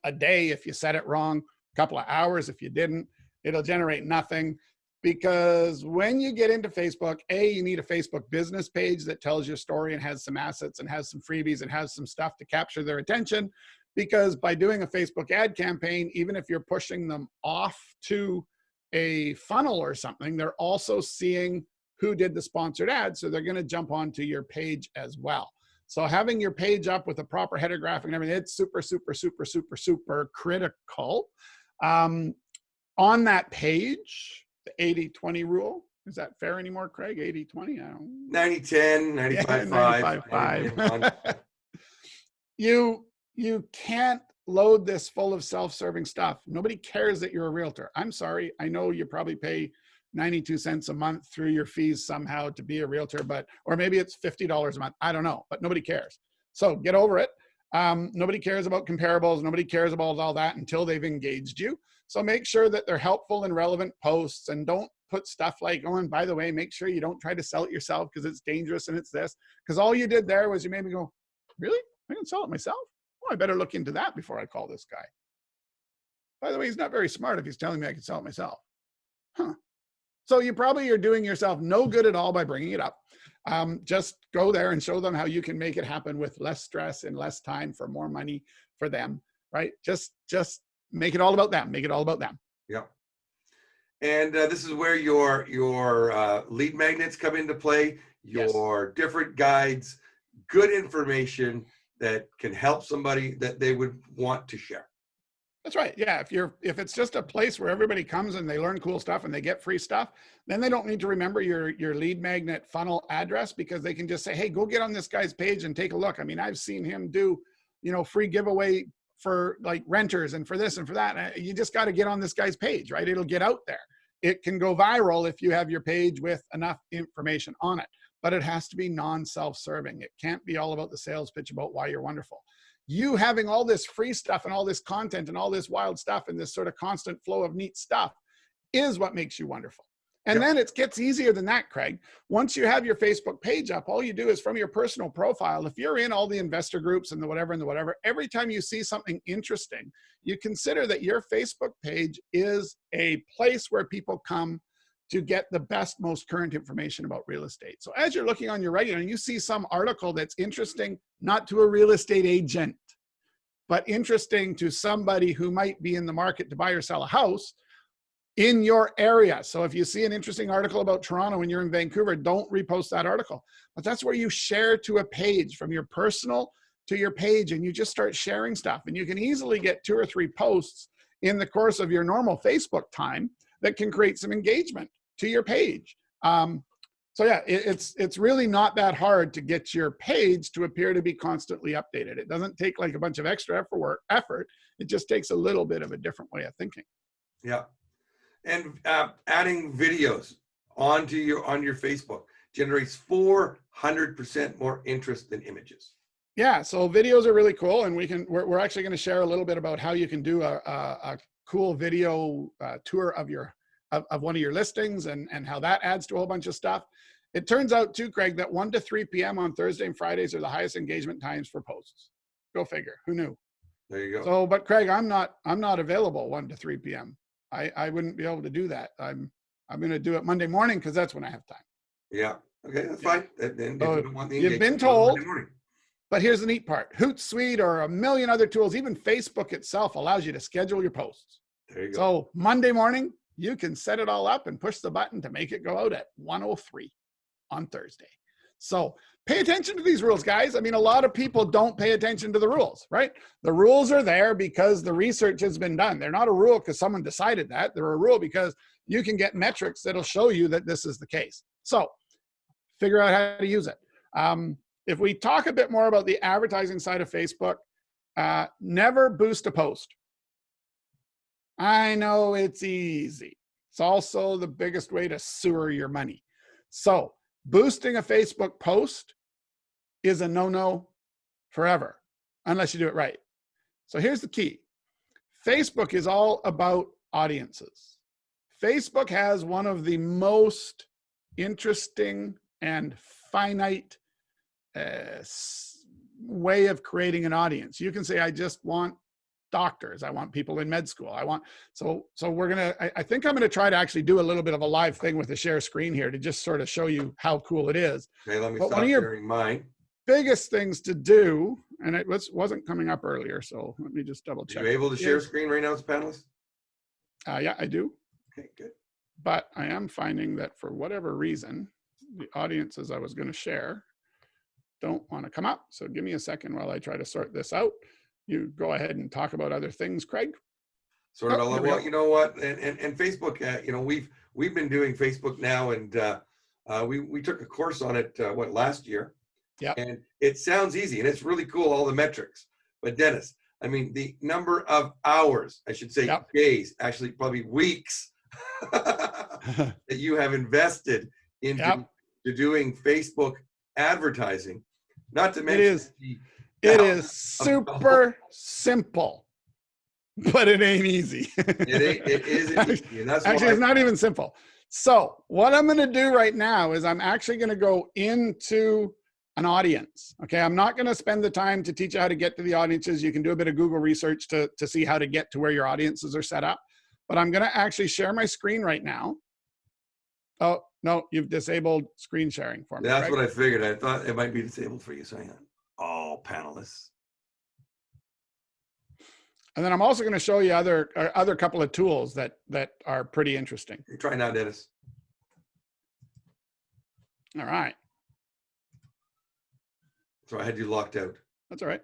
a day if you set it wrong, a couple of hours if you didn't. It'll generate nothing, because when you get into Facebook, you need a Facebook business page that tells your story and has some assets and has some freebies and has some stuff to capture their attention. Because by doing a Facebook ad campaign, even if you're pushing them off to a funnel or something, they're also seeing who did the sponsored ad. So they're going to jump onto your page as well. So having your page up with a proper header graphic and everything, it's super, super, super, super, super critical. On that page, the 80-20 rule, is that fair anymore, Craig? 80-20? I don't 90-10, 95-5. 95-5. You can't load this full of self-serving stuff. Nobody cares that you're a realtor. I'm sorry. I know you probably pay 92 cents a month through your fees somehow to be a realtor, or maybe it's $50 a month. I don't know, but nobody cares. So get over it. Nobody cares about comparables. Nobody cares about all that until they've engaged you. So make sure that they're helpful and relevant posts, and don't put stuff like, oh, and by the way, make sure you don't try to sell it yourself because it's dangerous and it's this. Because all you did there was you made me go, really? I can sell it myself? Oh, I better look into that before I call this guy. By the way, he's not very smart if he's telling me I can sell it myself. Huh. So you probably are doing yourself no good at all by bringing it up. Just go there and show them how you can make it happen with less stress and less time for more money for them, right? Just make it all about them. Make it all about them. Yeah. And this is where your lead magnets come into play, your different guides, good information that can help somebody that they would want to share. That's right. Yeah. If it's just a place where everybody comes and they learn cool stuff and they get free stuff, then they don't need to remember your lead magnet funnel address, because they can just say, hey, go get on this guy's page and take a look. I mean, I've seen him do, free giveaway for like renters and for this and for that. You just got to get on this guy's page, right? It'll get out there. It can go viral if you have your page with enough information on it, but it has to be non-self-serving. It can't be all about the sales pitch about why you're wonderful. You having all this free stuff and all this content and all this wild stuff and this sort of constant flow of neat stuff is what makes you wonderful. And then it gets easier than that, Craig. Once you have your Facebook page up, all you do is from your personal profile, if you're in all the investor groups and the whatever, every time you see something interesting, you consider that your Facebook page is a place where people come to get the best, most current information about real estate. So as you're looking on your regular and you see some article that's interesting, not to a real estate agent, but interesting to somebody who might be in the market to buy or sell a house in your area. So if you see an interesting article about Toronto and you're in Vancouver, don't repost that article. But that's where you share to a page, from your personal to your page, and you just start sharing stuff. And you can easily get 2 or 3 posts in the course of your normal Facebook time that can create some engagement to your page. So yeah, it's really not that hard to get your page to appear to be constantly updated. It doesn't take like a bunch of extra effort. It just takes a little bit of a different way of thinking. Yeah. And adding videos on your Facebook generates 400% more interest than images. Yeah, so videos are really cool, and we're actually going to share a little bit about how you can do a cool video tour of one of your listings and how that adds to a whole bunch of stuff. It turns out too, Craig, that 1 to 3 p.m. on Thursday and Fridays are the highest engagement times for posts. Go figure. Who knew? There you go. So, but Craig, I'm not available 1 to 3 p.m. I wouldn't be able to do that. I'm going to do it Monday morning because that's when I have time. Yeah. Okay, that's fine. Then So you don't want the you've been engagement told. Monday morning. But here's the neat part. Hootsuite or a million other tools, even Facebook itself allows you to schedule your posts. There you go. So Monday morning, you can set it all up and push the button to make it go out at 1:03 on Thursday. So pay attention to these rules, guys. I mean, a lot of people don't pay attention to the rules, right? The rules are there because the research has been done. They're not a rule because someone decided that. They're a rule because you can get metrics that'll show you that this is the case. So figure out how to use it. If we talk a bit more about the advertising side of Facebook, never boost a post. I know it's easy. It's also the biggest way to sewer your money. So boosting a Facebook post is a no-no forever, unless you do it right. So here's the key. Facebook is all about audiences. Facebook has one of the most interesting and finite way of creating an audience. You can say, I just want doctors. I want people in med school. So I think I'm going to try to actually do a little bit of a live thing with the share screen here to just sort of show you how cool it is. Okay, let me But stop sharing mine. Biggest things to do, and it wasn't coming up earlier, so let me just double check. Are you able to share screen right now as a panelist? Yeah, I do. Okay, good. But I am finding that for whatever reason, the audiences I was going to share don't want to come up. So give me a second while I try to sort this out. You go ahead and talk about other things, Craig. Sort of. Well, you know what? And Facebook, we've been doing Facebook now, and we took a course on it last year. Yeah. And it sounds easy, and it's really cool, all the metrics. But Dennis, I mean, the number of hours, I should say days, actually probably weeks, that you have invested into doing Facebook advertising. Not to mention it is super simple, but it ain't easy. It isn't easy. And that's actually, it's not even simple. So what I'm going to do right now is I'm actually going to go into an audience. Okay, I'm not going to spend the time to teach you how to get to the audiences. You can do a bit of Google research to see how to get to where your audiences are set up. But I'm going to actually share my screen right now. Oh, no, you've disabled screen sharing for me. That's Greg. what I figured. I thought it might be disabled for you. So hang on. All panelists. And then I'm also going to show you other couple of tools that are pretty interesting. You try now, Dennis. All right. So I had you locked out. That's all right.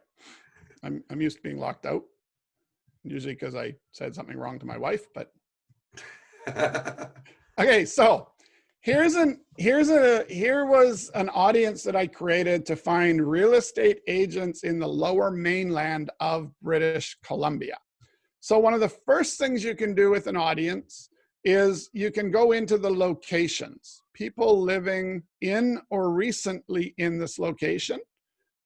I'm used to being locked out, usually because I said something wrong to my wife, but okay, so here was an audience that I created to find real estate agents in the lower mainland of British Columbia. So one of the first things you can do with an audience is you can go into the locations, people living in or recently in this location.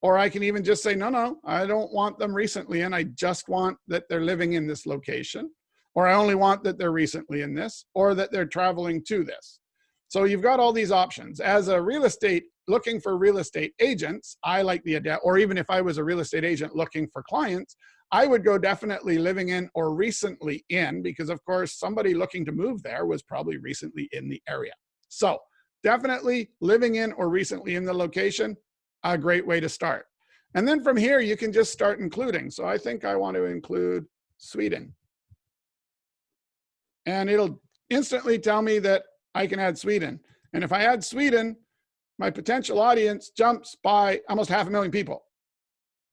Or I can even just say, no, I don't want them recently in. I just want that they're living in this location. Or I only want that they're recently in this, or that they're traveling to this. So you've got all these options. As a real estate, looking for real estate agents, I like the idea, or even if I was a real estate agent looking for clients, I would go definitely living in or recently in, because of course, somebody looking to move there was probably recently in the area. So definitely living in or recently in the location, a great way to start. And then from here, you can just start including. So I think I want to include Sweden. And it'll instantly tell me that I can add Sweden. And if I add Sweden, my potential audience jumps by almost 500,000 people.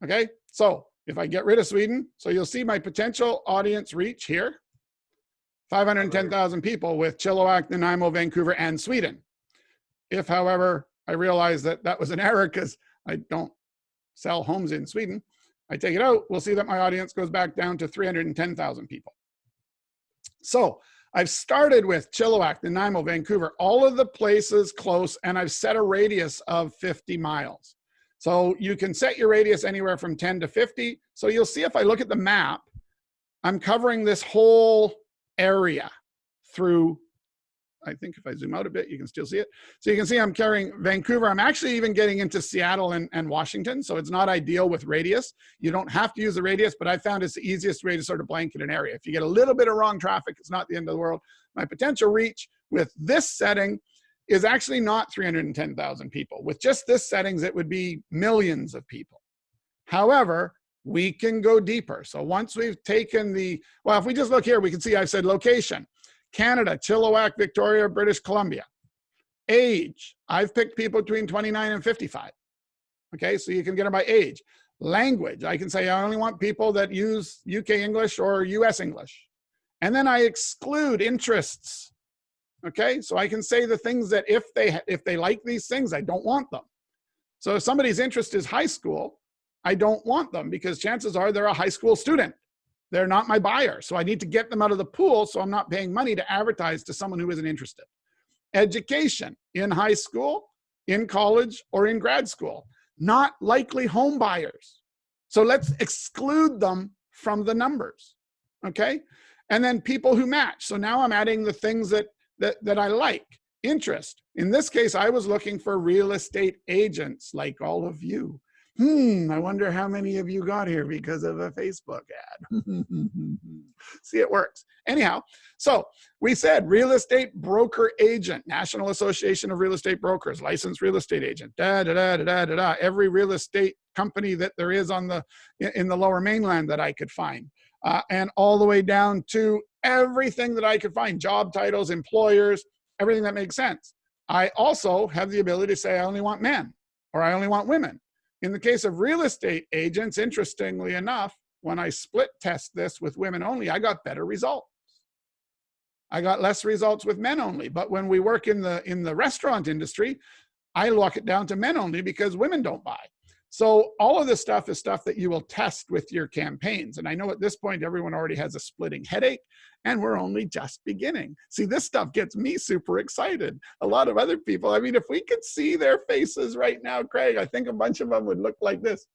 Okay, so if I get rid of Sweden, so you'll see my potential audience reach here, 510,000 people with Chilliwack, Nanaimo, Vancouver, and Sweden. If, however, I realize that that was an error because I don't sell homes in Sweden, I take it out, we'll see that my audience goes back down to 310,000 people. So I've started with Chilliwack, Nanaimo, Vancouver, all of the places close, and I've set a radius of 50 miles. So you can set your radius anywhere from 10 to 50. So you'll see if I look at the map, I'm covering this whole area through, I think if I zoom out a bit, you can still see it. So you can see I'm carrying Vancouver. I'm actually even getting into Seattle and Washington. So it's not ideal with radius. You don't have to use the radius, but I found it's the easiest way to sort of blanket an area. If you get a little bit of wrong traffic, it's not the end of the world. My potential reach with this setting is actually not 310,000 people. With just this settings, it would be millions of people. However, we can go deeper. So once we've taken well, if we just look here, we can see I've said location. Canada, Chilliwack, Victoria, British Columbia. Age, I've picked people between 29 and 55. Okay, so you can get them by age. Language, I can say I only want people that use UK English or US English. And then I exclude interests. Okay, so I can say the things that if they like these things, I don't want them. So if somebody's interest is high school, I don't want them because chances are they're a high school student. They're not my buyer. So I need to get them out of the pool so I'm not paying money to advertise to someone who isn't interested. Education, in high school, in college, or in grad school. Not likely home buyers. So let's exclude them from the numbers, okay? And then people who match. So now I'm adding the things that I like. Interest. In this case, I was looking for real estate agents like all of you. I wonder how many of you got here because of a Facebook ad. See, it works. Anyhow, so we said real estate broker agent, National Association of Real Estate Brokers, licensed real estate agent, every real estate company that there is in the lower mainland that I could find, and all the way down to everything that I could find, job titles, employers, everything that makes sense. I also have the ability to say I only want men or I only want women. In the case of real estate agents, interestingly enough, when I split test this with women only, I got better results. I got less results with men only. But when we work in the restaurant industry, I lock it down to men only because women don't buy. So all of this stuff is stuff that you will test with your campaigns. And I know at this point, everyone already has a splitting headache and we're only just beginning. See, this stuff gets me super excited. A lot of other people, I mean, if we could see their faces right now, Craig, I think a bunch of them would look like this.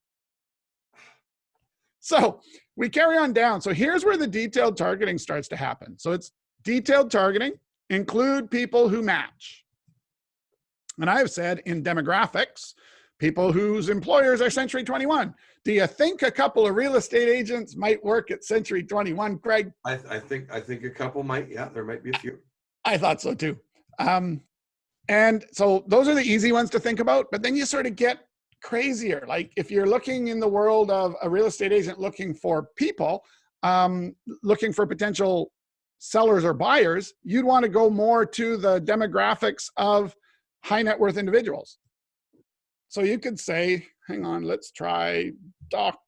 So we carry on down. So here's where the detailed targeting starts to happen. So it's detailed targeting, include people who match. And I have said in demographics, People whose employers are Century 21. Do you think a couple of real estate agents might work at Century 21, Craig? I think a couple might. Yeah, there might be a few. I thought so too. And so those are the easy ones to think about, but then you sort of get crazier. Like if you're looking in the world of a real estate agent looking for people, looking for potential sellers or buyers, you'd want to go more to the demographics of high net worth individuals. So you could say, hang on, let's try doctor.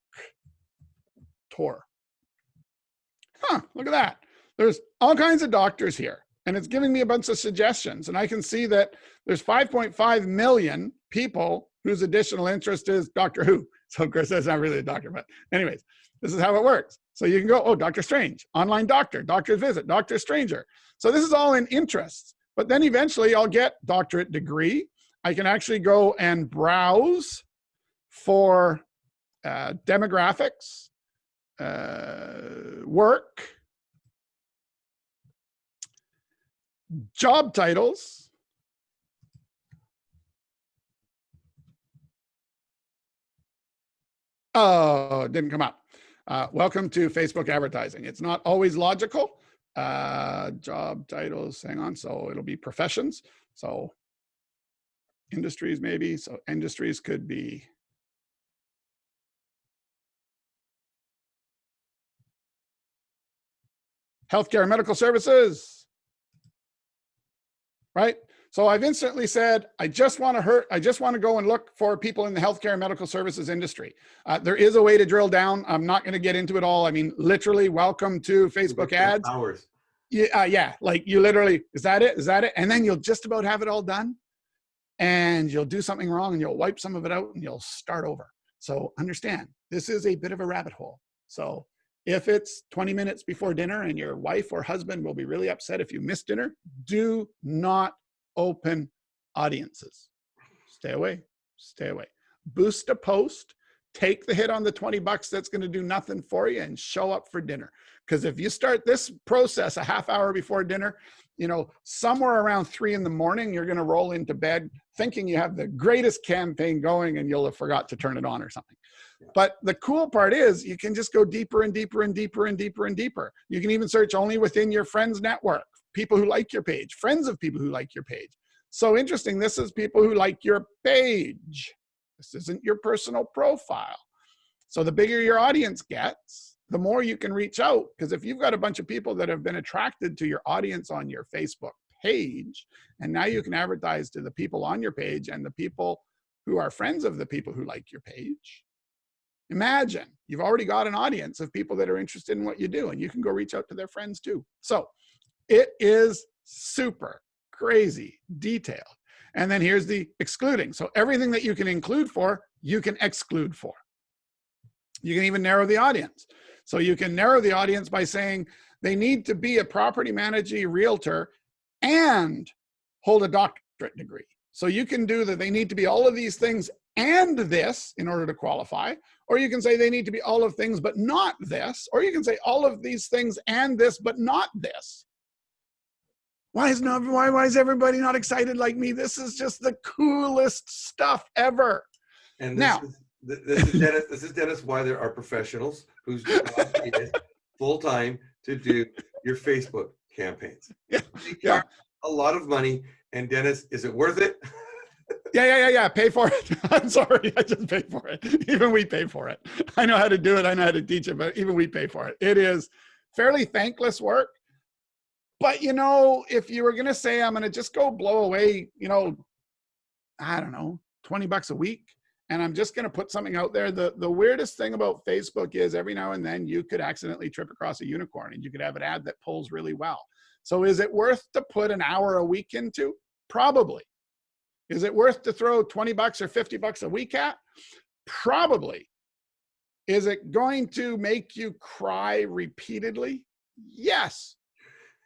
Look at that. There's all kinds of doctors here. And it's giving me a bunch of suggestions. And I can see that there's 5.5 million people whose additional interest is Doctor Who. So of course, that's not really a doctor, but anyways, this is how it works. So you can go, oh, Doctor Strange, online doctor, doctor's visit, Doctor Stranger. So this is all in interests. But then eventually I'll get doctorate degree. I can actually go and browse for demographics, work, job titles, oh, it didn't come up. Welcome to Facebook advertising. It's not always logical. Job titles, hang on. So it'll be professions. So industries maybe. So industries could be healthcare and medical services, right? So I've instantly said, I just want to go and look for people in the healthcare and medical services industry. There is a way to drill down. I'm not going to get into it all. I mean, literally, welcome to Facebook ads. Hours. Yeah, like you literally, is that it? Is that it? And then you'll just about have it all done. And you'll do something wrong and you'll wipe some of it out and you'll start over. So understand, this is a bit of a rabbit hole. So if it's 20 minutes before dinner and your wife or husband will be really upset if you miss dinner, do not open audiences. Stay away, stay away. Boost a post, take the hit on the 20 bucks that's going to do nothing for you and show up for dinner. Because if you start this process a half hour before dinner, you know, somewhere around 3 in the morning, you're going to roll into bed thinking you have the greatest campaign going and you'll have forgot to turn it on or something. But the cool part is you can just go deeper and deeper and deeper and deeper and deeper. You can even search only within your friends network, people who like your page, friends of people who like your page. So interesting, this is people who like your page. This isn't your personal profile. So the bigger your audience gets, the more you can reach out. Because if you've got a bunch of people that have been attracted to your audience on your Facebook page, and now you can advertise to the people on your page and the people who are friends of the people who like your page. Imagine you've already got an audience of people that are interested in what you do, and you can go reach out to their friends too. So it is super crazy detailed. And then here's the excluding. So everything that you can include for, you can exclude for. You can even narrow the audience. So you can narrow the audience by saying they need to be a property managing realtor and hold a doctorate degree. So you can do that. They need to be all of these things and this in order to qualify. Or you can say they need to be all of things, but not this. Or you can say all of these things and this, but not this. Why is everybody not excited like me? This is just the coolest stuff ever. And now, this is Dennis, why there are professionals whose job is full-time to do your Facebook campaigns. Yeah. A lot of money. And Dennis, is it worth it? Yeah. Pay for it. I'm sorry. I just pay for it. Even we pay for it. I know how to do it. I know how to teach it, but even we pay for it. It is fairly thankless work. But, you know, if you were going to say, I'm going to just go blow away, you know, I don't know, 20 bucks a week, and I'm just going to put something out there. The weirdest thing about Facebook is every now and then you could accidentally trip across a unicorn and you could have an ad that pulls really well. So is it worth to put an hour a week into? Probably. Is it worth to throw 20 bucks or 50 bucks a week at? Probably. Is it going to make you cry repeatedly? Yes.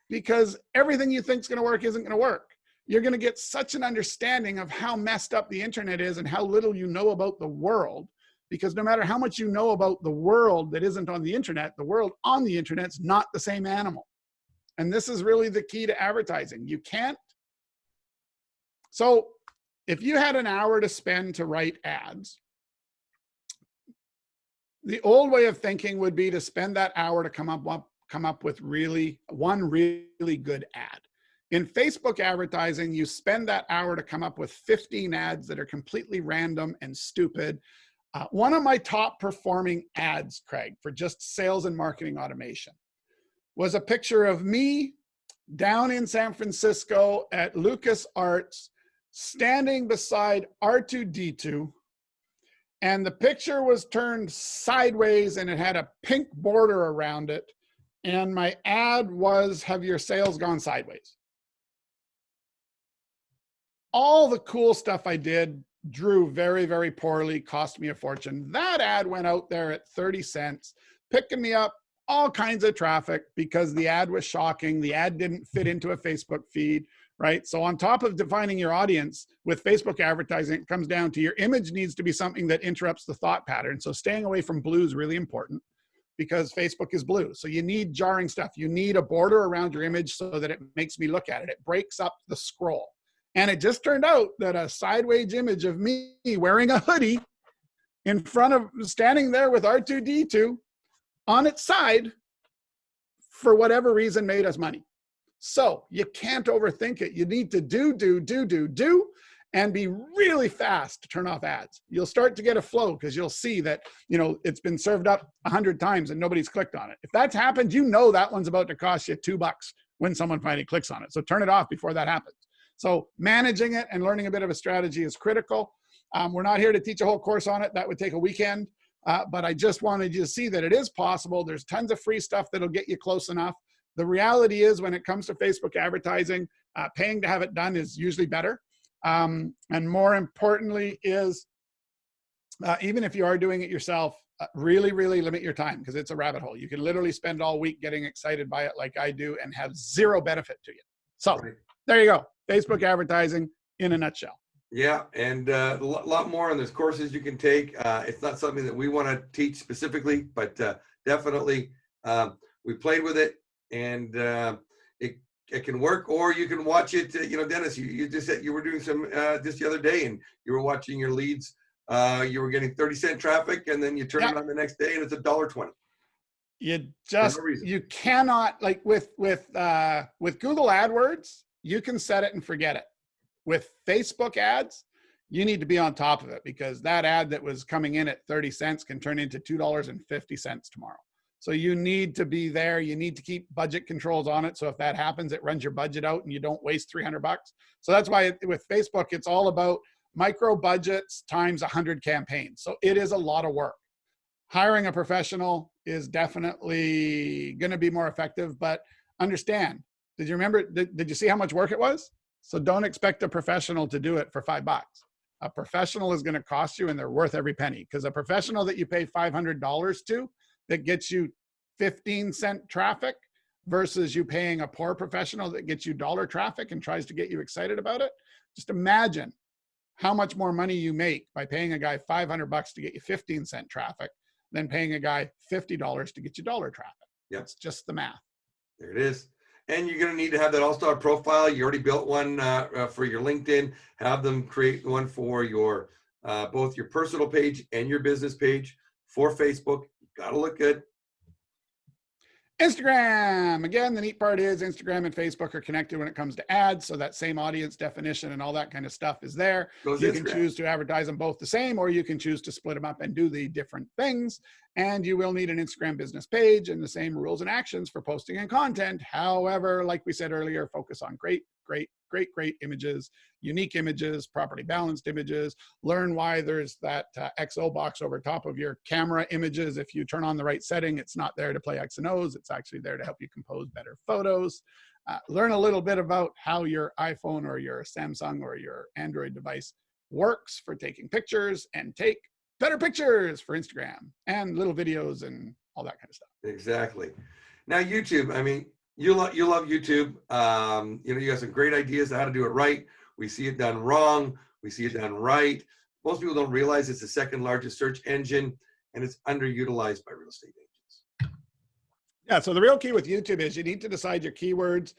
Because everything you think is going to work isn't going to work. You're going to get such an understanding of how messed up the internet is and how little you know about the world. Because no matter how much you know about the world that isn't on the internet, the world on the internet's not the same animal. And this is really the key to advertising. You can't. So if you had an hour to spend to write ads, the old way of thinking would be to spend that hour to come up with one really good ad. In Facebook advertising, you spend that hour to come up with 15 ads that are completely random and stupid. One of my top performing ads, Craig, for just sales and marketing automation was a picture of me down in San Francisco at Lucas Arts, standing beside R2-D2. And the picture was turned sideways and it had a pink border around it. And my ad was, have your sales gone sideways? All the cool stuff I did drew very, very poorly, cost me a fortune. That ad went out there at 30 cents, picking me up all kinds of traffic because the ad was shocking. The ad didn't fit into a Facebook feed, right? So on top of defining your audience with Facebook advertising, it comes down to your image needs to be something that interrupts the thought pattern. So staying away from blue is really important because Facebook is blue. So you need jarring stuff. You need a border around your image so that it makes me look at it. It breaks up the scroll. And it just turned out that a sideways image of me wearing a hoodie in front of, standing there with R2-D2 on its side, for whatever reason, made us money. So you can't overthink it. You need to do, and be really fast to turn off ads. You'll start to get a flow because you'll see that, you know, it's been served up 100 times and nobody's clicked on it. If that's happened, you know that one's about to cost you $2 when someone finally clicks on it. So turn it off before that happens. So managing it and learning a bit of a strategy is critical. We're not here to teach a whole course on it. That would take a weekend. But I just wanted you to see that it is possible. There's tons of free stuff that'll get you close enough. The reality is when it comes to Facebook advertising, paying to have it done is usually better. And more importantly is, even if you are doing it yourself, really limit your time because it's a rabbit hole. You can literally spend all week getting excited by it like I do and have zero benefit to you. So there you go. Facebook advertising in a nutshell. Yeah, and a lot more, and there's courses you can take. It's not something that we want to teach specifically, but definitely we played with it, and it can work. Or you can watch it. You know, Dennis, you just said you were doing some just the other day, and you were watching your leads. You were getting 30-cent traffic, and then you turn it on the next day, and it's $1.20. You cannot, like with Google AdWords, you can set it and forget it. With Facebook ads, you need to be on top of it because that ad that was coming in at 30 cents can turn into $2.50 tomorrow. So you need to be there. You need to keep budget controls on it. So if that happens, it runs your budget out and you don't waste $300. So that's why with Facebook, it's all about micro budgets times 100 campaigns. So it is a lot of work. Hiring a professional is definitely going to be more effective, but understand, did you remember, did you see how much work it was? So don't expect a professional to do it for $5. A professional is going to cost you, and they're worth every penny, because a professional that you pay $500 to that gets you 15-cent traffic versus you paying a poor professional that gets you dollar traffic and tries to get you excited about it. Just imagine how much more money you make by paying a guy $500 to get you 15-cent traffic than paying a guy $50 to get you dollar traffic. Yep. It's just the math. There it is. And you're going to need to have that all-star profile. You already built one for your LinkedIn. Have them create one for your both your personal page and your business page for Facebook. Got to look good. Instagram. Again, the neat part is Instagram and Facebook are connected when it comes to ads. So that same audience definition and all that kind of stuff is there. You can choose to advertise them both the same, or you can choose to split them up and do the different things. And you will need an Instagram business page and the same rules and actions for posting and content. However, like we said earlier, focus on great images, unique images, properly balanced images. Learn why there's that XO box over top of your camera images. If you turn on the right setting, it's not there to play X and O's. It's actually there to help you compose better photos. Learn a little bit about how your iPhone or your Samsung or your Android device works for taking pictures, and take better pictures for Instagram and little videos and all that kind of stuff. Exactly. Now, YouTube, I mean, you love YouTube. You know, you got some great ideas on how to do it right. We see it done wrong. We see it done right. Most people don't realize it's the second largest search engine, and it's underutilized by real estate agents. Yeah, so the real key with YouTube is you need to decide your keywords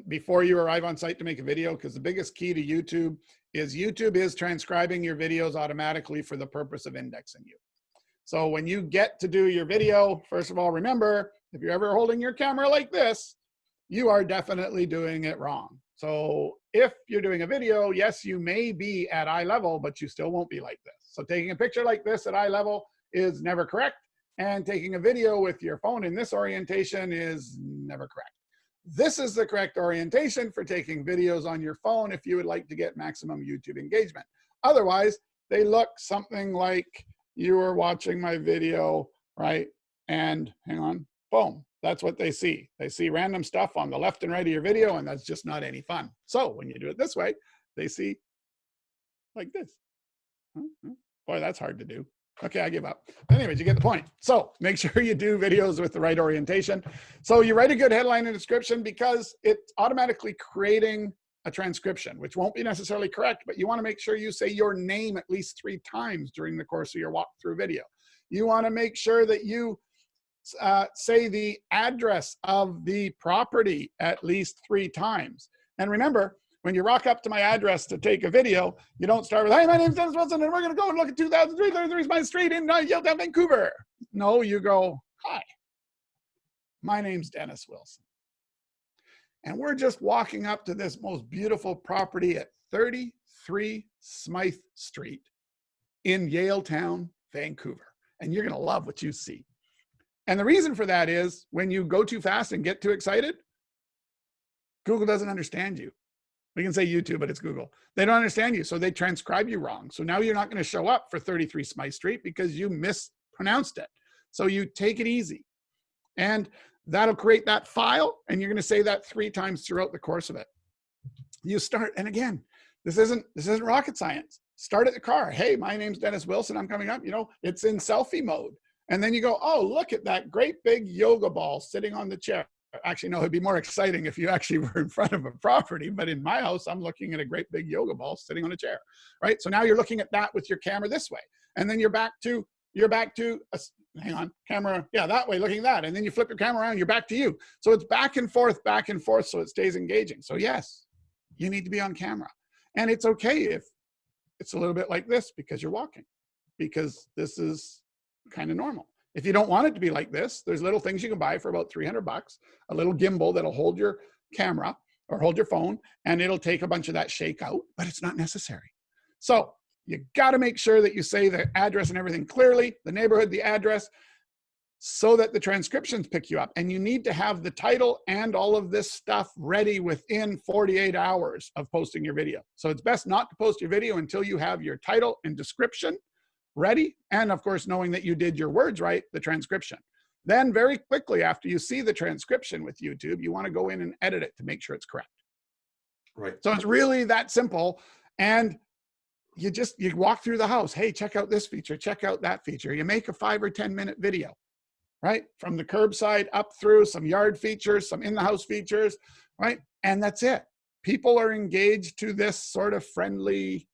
before you arrive on site to make a video, because the biggest key to YouTube is YouTube is transcribing your videos automatically for the purpose of indexing you. So when you get to do your video, first of all, remember, if you're ever holding your camera like this, you are definitely doing it wrong. So if you're doing a video, yes, you may be at eye level, but you still won't be like this. So taking a picture like this at eye level is never correct. And taking a video with your phone in this orientation is never correct. This is the correct orientation for taking videos on your phone if you would like to get maximum YouTube engagement. Otherwise, they look something like you were watching my video, right? And hang on, boom. That's what they see. They see random stuff on the left and right of your video, and that's just not any fun. So when you do it this way, they see like this. Boy, that's hard to do. Okay, I give up. Anyways, you get the point. So make sure you do videos with the right orientation. So you write a good headline and description because it's automatically creating a transcription, which won't be necessarily correct, but you want to make sure you say your name at least 3 times during the course of your walkthrough video. You want to make sure that you say the address of the property at least 3 times. And remember, when you rock up to my address to take a video, you don't start with, "Hey, my name's Dennis Wilson, and we're going to go and look at 2333 Smythe Street in Yaletown, Vancouver." No, you go, "Hi, my name's Dennis Wilson. And we're just walking up to this most beautiful property at 33 Smythe Street in Yaletown, Vancouver. And you're going to love what you see." And the reason for that is when you go too fast and get too excited, Google doesn't understand you. We can say YouTube, but it's Google. They don't understand you, so they transcribe you wrong. So now you're not going to show up for 33 Smythe Street because you mispronounced it. So you take it easy. And that'll create that file, and you're going to say that 3 times throughout the course of it. You start, and again, this isn't rocket science. Start at the car. "Hey, my name's Dennis Wilson. I'm coming up." You know, it's in selfie mode. And then you go, "Oh, look at that great big yoga ball sitting on the chair." Actually, no, it'd be more exciting if you actually were in front of a property. But in my house, I'm looking at a great big yoga ball sitting on a chair, right? So now you're looking at that with your camera this way. And then you're back to, hang on, camera, yeah, that way, looking at that. And then you flip your camera around, you're back to you. So it's back and forth, so it stays engaging. So yes, you need to be on camera. And it's okay if it's a little bit like this because you're walking, because this is kind of normal. If you don't want it to be like this, there's little things you can buy for about $300, a little gimbal that'll hold your camera or hold your phone, and it'll take a bunch of that shake out, but it's not necessary. So you got to make sure that you say the address and everything clearly, the neighborhood, the address, so that the transcriptions pick you up. And you need to have the title and all of this stuff ready within 48 hours of posting your video. So it's best not to post your video until you have your title and description ready. And of course, knowing that you did your words right, the transcription. Then very quickly after you see the transcription with YouTube, you want to go in and edit it to make sure it's correct. Right. So it's really that simple. And you walk through the house. "Hey, check out this feature, check out that feature." You make a 5 or 10-minute video, right? From the curbside up through some yard features, some in-the-house features, right? And that's it. People are engaged to this sort of friendly,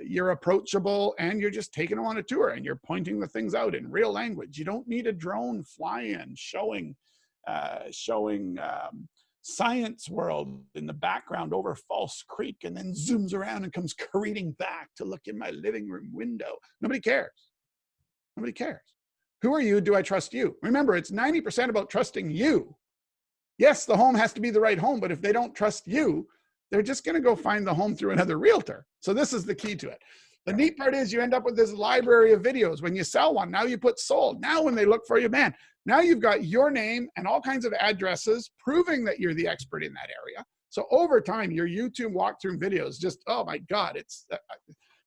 you're approachable, and you're just taking them on a tour, and you're pointing the things out in real language. You don't need a drone fly-in showing Science World in the background over False Creek, and then zooms around and comes careening back to look in my living room window. Nobody cares. Nobody cares. Who are you? Do I trust you? Remember, it's 90% about trusting you. Yes, the home has to be the right home, but if they don't trust you, they're just going to go find the home through another realtor. So this is the key to it. The neat part is you end up with this library of videos. When you sell one, now you put sold. Now when they look for you, man, now you've got your name and all kinds of addresses proving that you're the expert in that area. So over time, your YouTube walkthrough videos just, oh my God, it's,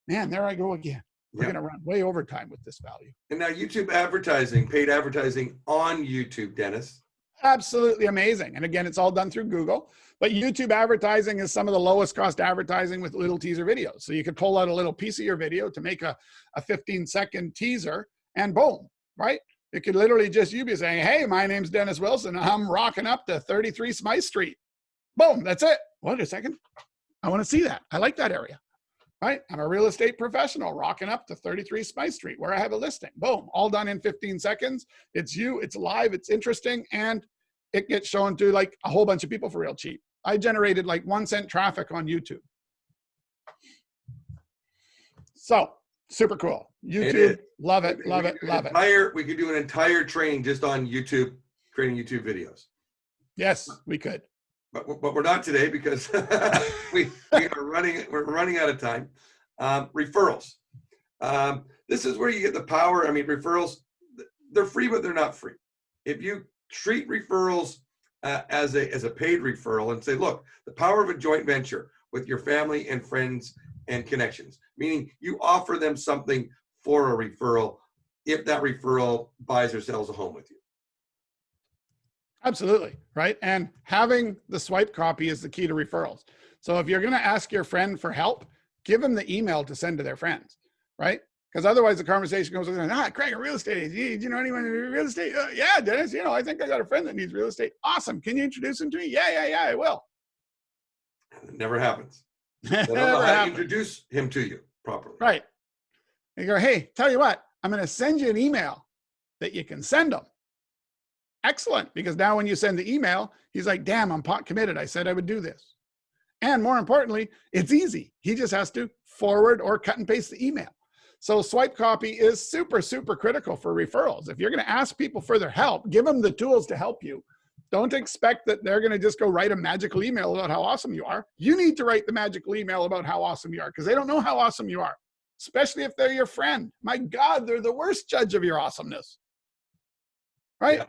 man, there I go again. We're going to run way over time with this value. And now YouTube advertising, paid advertising on YouTube, Dennis. Absolutely amazing. And again, it's all done through Google, but YouTube advertising is some of the lowest cost advertising with little teaser videos. So you could pull out a little piece of your video to make a 15-second teaser, and boom, right? It could literally just you be saying, "Hey, my name's Dennis Wilson. I'm rocking up to 33 Smythe Street." Boom, that's it. Wait a second. I want to see that. I like that area, right? I'm a real estate professional rocking up to 33 Smythe Street where I have a listing. Boom, all done in 15 seconds. It's you, it's live, it's interesting, and it gets shown to like a whole bunch of people for real cheap. I generated like 1 cent traffic on YouTube. So super cool. It YouTube, is. love it, We love could it, do love it. We could do an entire training just on YouTube, creating YouTube videos. Yes, we could. But we're not today because we're running out of time. Referrals. This is where you get the power. I mean, referrals, they're free, but they're not free. If you treat referrals as a paid referral and say, look, the power of a joint venture with your family and friends and connections, meaning you offer them something for a referral if that referral buys or sells a home with you. Absolutely, right? And having the swipe copy is the key to referrals. So if you're going to ask your friend for help, give them the email to send to their friends, right? Because otherwise the conversation goes, Craig, a real estate agent. Do you know anyone in real estate? Yeah, Dennis, I think I got a friend that needs real estate. Awesome. Can you introduce him to me? Yeah, I will. It never happens. They don't know Never how to happens. introduce him to you properly. Right. You go, hey, tell you what, I'm going to send you an email that you can send them. Excellent. Because now when you send the email, he's like, damn, I'm pot committed. I said I would do this. And more importantly, it's easy. He just has to forward or cut and paste the email. So swipe copy is super, super critical for referrals. If you're going to ask people for their help, give them the tools to help you. Don't expect that they're going to just go write a magical email about how awesome you are. You need to write the magical email about how awesome you are because they don't know how awesome you are, especially if they're your friend. My God, they're the worst judge of your awesomeness. Right? Yeah.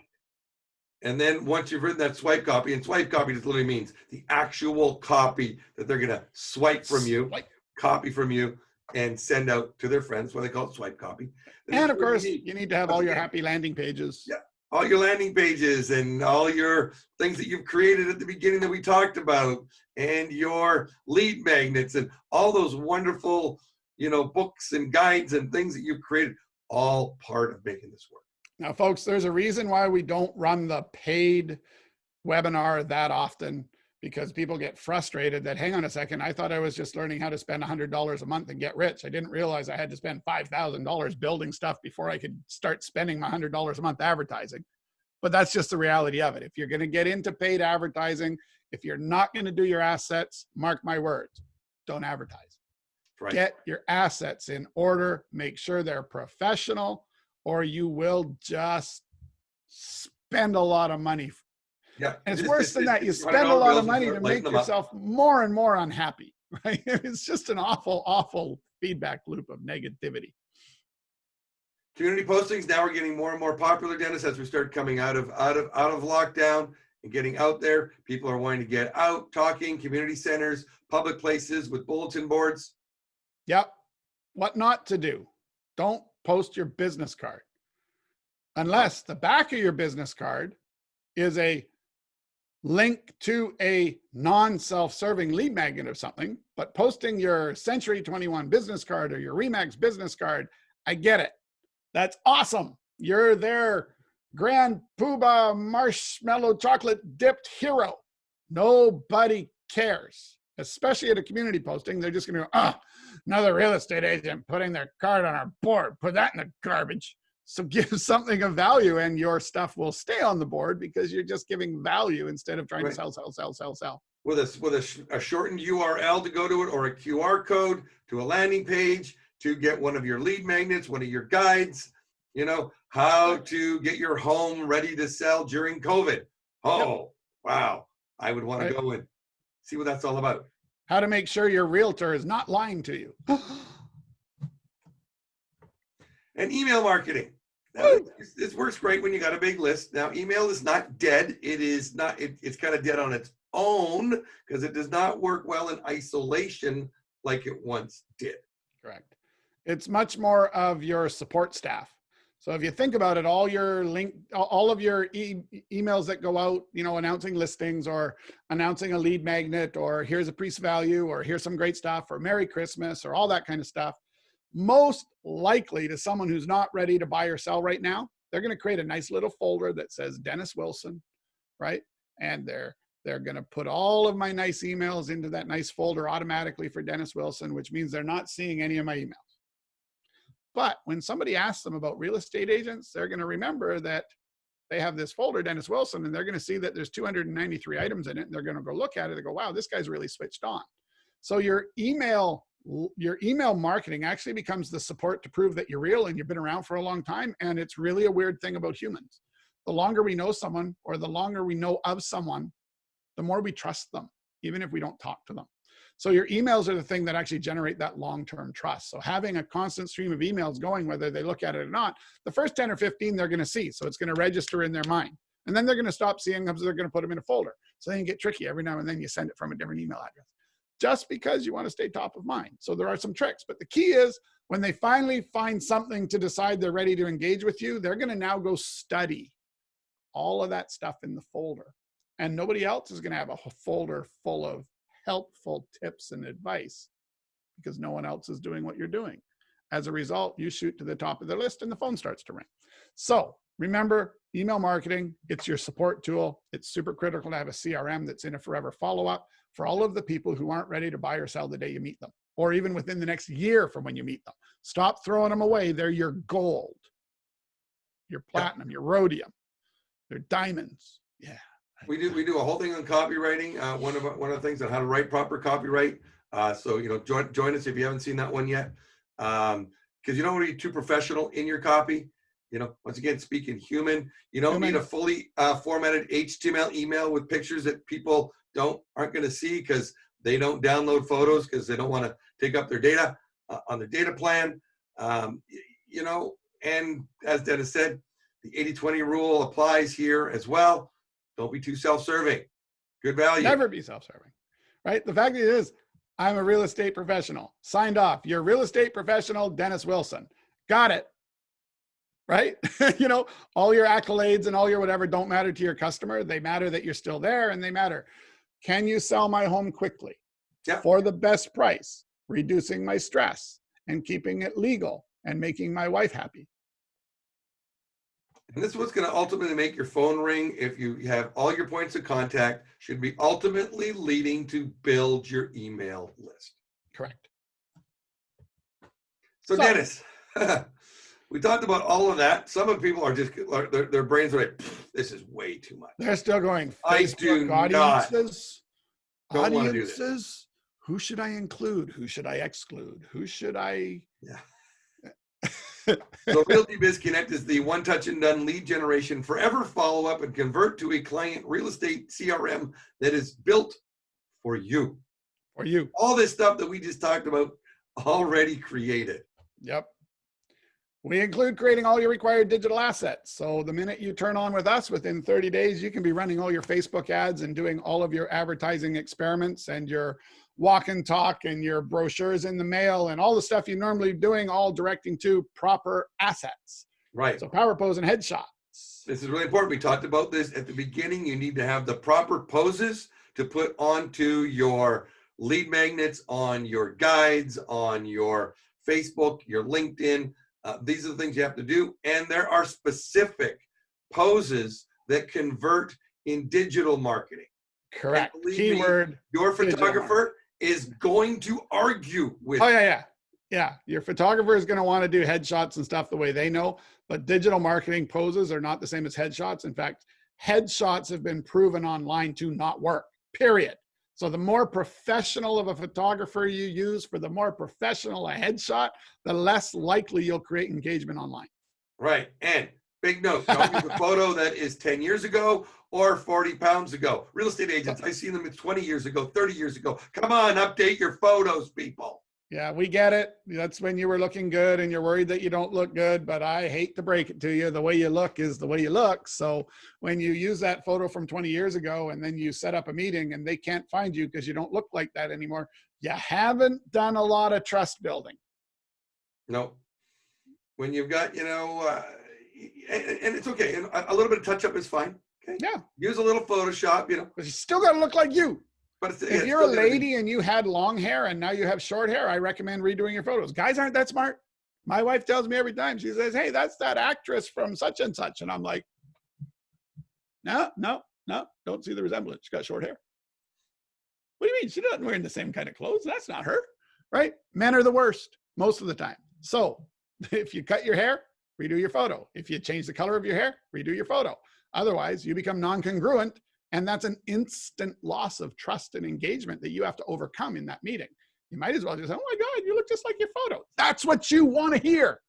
And then once you've written that swipe copy, and swipe copy just literally means the actual copy that they're going to swipe from you, copy from you, and send out to their friends. What they call it, swipe copy. And of course, you need to have all your happy landing pages. Yeah, all your landing pages and all your things that you've created at the beginning that we talked about, and your lead magnets and all those wonderful, books and guides and things that you've created, all part of making this work. Now, folks, there's a reason why we don't run the paid webinar that often, because people get frustrated that, hang on a second, I thought I was just learning how to spend $100 a month and get rich. I didn't realize I had to spend $5,000 building stuff before I could start spending my $100 a month advertising. But that's just the reality of it. If you're going to get into paid advertising, if you're not going to do your assets, mark my words, don't advertise. Right. Get your assets in order, make sure they're professional, or you will just spend a lot of money. Yeah. And it's worse than that. You spend a lot of money to make yourself more and more unhappy, right? It's just an awful, awful feedback loop of negativity. Community postings now are getting more and more popular, Dennis, as we start coming out of lockdown and getting out there. People are wanting to get out, talking, community centers, public places with bulletin boards. Yep. What not to do. Don't post your business card unless the back of your business card is a link to a non-self-serving lead magnet or something. But posting your Century 21 business card or your Remax business card, I get it. That's awesome. You're their Grand Poobah marshmallow chocolate dipped hero. Nobody cares, especially at a community posting. They're just going to go, another real estate agent putting their card on our board. Put that in the garbage. So give something of value and your stuff will stay on the board because you're just giving value instead of trying to sell. With a shortened URL to go to it, or a QR code to a landing page to get one of your lead magnets, one of your guides, how to get your home ready to sell during COVID. Wow. I would want to go and see what that's all about. How to make sure your realtor is not lying to you. And email marketing. Now, this works great when you got a big list. Now, email is not dead. It is not, it's kind of dead on its own because it does not work well in isolation like it once did. Correct. It's much more of your support staff. So if you think about it, all of your emails that go out, announcing listings or announcing a lead magnet or here's a piece of value or here's some great stuff or Merry Christmas or all that kind of stuff, most likely to someone who's not ready to buy or sell right now, they're going to create a nice little folder that says Dennis Wilson, right? And they're going to put all of my nice emails into that nice folder automatically for Dennis Wilson, which means they're not seeing any of my emails. But when somebody asks them about real estate agents, they're going to remember that they have this folder, Dennis Wilson, and they're going to see that there's 293 items in it. And they're going to go look at it and go, wow, this guy's really switched on. So your email marketing actually becomes the support to prove that you're real and you've been around for a long time. And it's really a weird thing about humans. The longer we know someone, or the longer we know of someone, the more we trust them, even if we don't talk to them. So your emails are the thing that actually generate that long-term trust. So having a constant stream of emails going, whether they look at it or not, the first 10 or 15 they're going to see. So it's going to register in their mind. And then they're going to stop seeing them, so they're going to put them in a folder. So then you get tricky. Every now and then you send it from a different email address, just because you want to stay top of mind. So there are some tricks. But the key is, when they finally find something to decide they're ready to engage with you, they're going to now go study all of that stuff in the folder. And nobody else is going to have a folder full of helpful tips and advice, because no one else is doing what you're doing. As a result, you shoot to the top of the list and the phone starts to ring. So remember, email marketing, it's your support tool. It's super critical to have a CRM that's in a forever follow-up for all of the people who aren't ready to buy or sell the day you meet them, or even within the next year from when you meet them. Stop throwing them away. They're your gold, your platinum, your rhodium, they're diamonds. Yeah. We do a whole thing on copywriting. One of the things on how to write proper copyright. So join us if you haven't seen that one yet, because you don't want to be too professional in your copy. Once again, speaking human. You don't need a fully formatted HTML email with pictures that people aren't going to see because they don't download photos because they don't want to take up their data on their data plan. And as Dennis said, the 80-20 rule applies here as well. Don't be too self-serving. Good value. Never be self-serving, right? The fact is, I'm a real estate professional. Signed off. You're a real estate professional, Dennis Wilson. Got it. Right? All your accolades and all your whatever don't matter to your customer. They matter that you're still there, and they matter. Can you sell my home quickly? Yeah. For the best price, reducing my stress and keeping it legal and making my wife happy? And this is what's going to ultimately make your phone ring. If you have all your points of contact, should be ultimately leading to build your email list. Correct. So Dennis, we talked about all of that. Some of the people are just, their brains are like, this is way too much. They're still going, I do audiences, not want to do this. Who should I include? Who should I exclude? Who should I? Yeah. So Realty Biz Connect is the one touch and done lead generation, forever follow up and convert to a client real estate CRM that is built for you. For you. All this stuff that we just talked about already created. Yep. We include creating all your required digital assets. So the minute you turn on with us, within 30 days, you can be running all your Facebook ads and doing all of your advertising experiments and your walk and talk and your brochures in the mail and all the stuff you're normally doing, all directing to proper assets. Right. So power pose and headshots. This is really important. We talked about this at the beginning. You need to have the proper poses to put onto your lead magnets, on your guides, on your Facebook, your LinkedIn. These are the things you have to do. And there are specific poses that convert in digital marketing. Correct. Keyword. Your photographer is going to argue with. Oh, yeah. Your photographer is going to want to do headshots and stuff the way they know, but digital marketing poses are not the same as headshots. In fact, headshots have been proven online to not work, period. So the more professional of a photographer you use for the more professional a headshot, the less likely you'll create engagement online. Right. And big note, don't use a photo that is 10 years ago or 40 pounds ago. Real estate agents, I've seen them 20 years ago, 30 years ago. Come on, update your photos, people. Yeah, we get it. That's when you were looking good and you're worried that you don't look good, but I hate to break it to you. The way you look is the way you look. So when you use that photo from 20 years ago and then you set up a meeting and they can't find you because you don't look like that anymore, you haven't done a lot of trust building. No. When you've got, and it's okay. And a little bit of touch up is fine. Okay. Yeah. Use a little Photoshop, But you still got to look like you. But if you're a lady and you had long hair and now you have short hair, I recommend redoing your photos. Guys aren't that smart. My wife tells me every time, she says, hey, that's that actress from such and such. And I'm like, no, don't see the resemblance. She's got short hair. What do you mean? She doesn't wear the same kind of clothes. That's not her, right? Men are the worst most of the time. So if you cut your hair, redo your photo. If you change the color of your hair, redo your photo. Otherwise, you become non-congruent And that's an instant loss of trust and engagement that you have to overcome in that meeting. You might as well just say, oh my God, you look just like your photo. That's what you want to hear.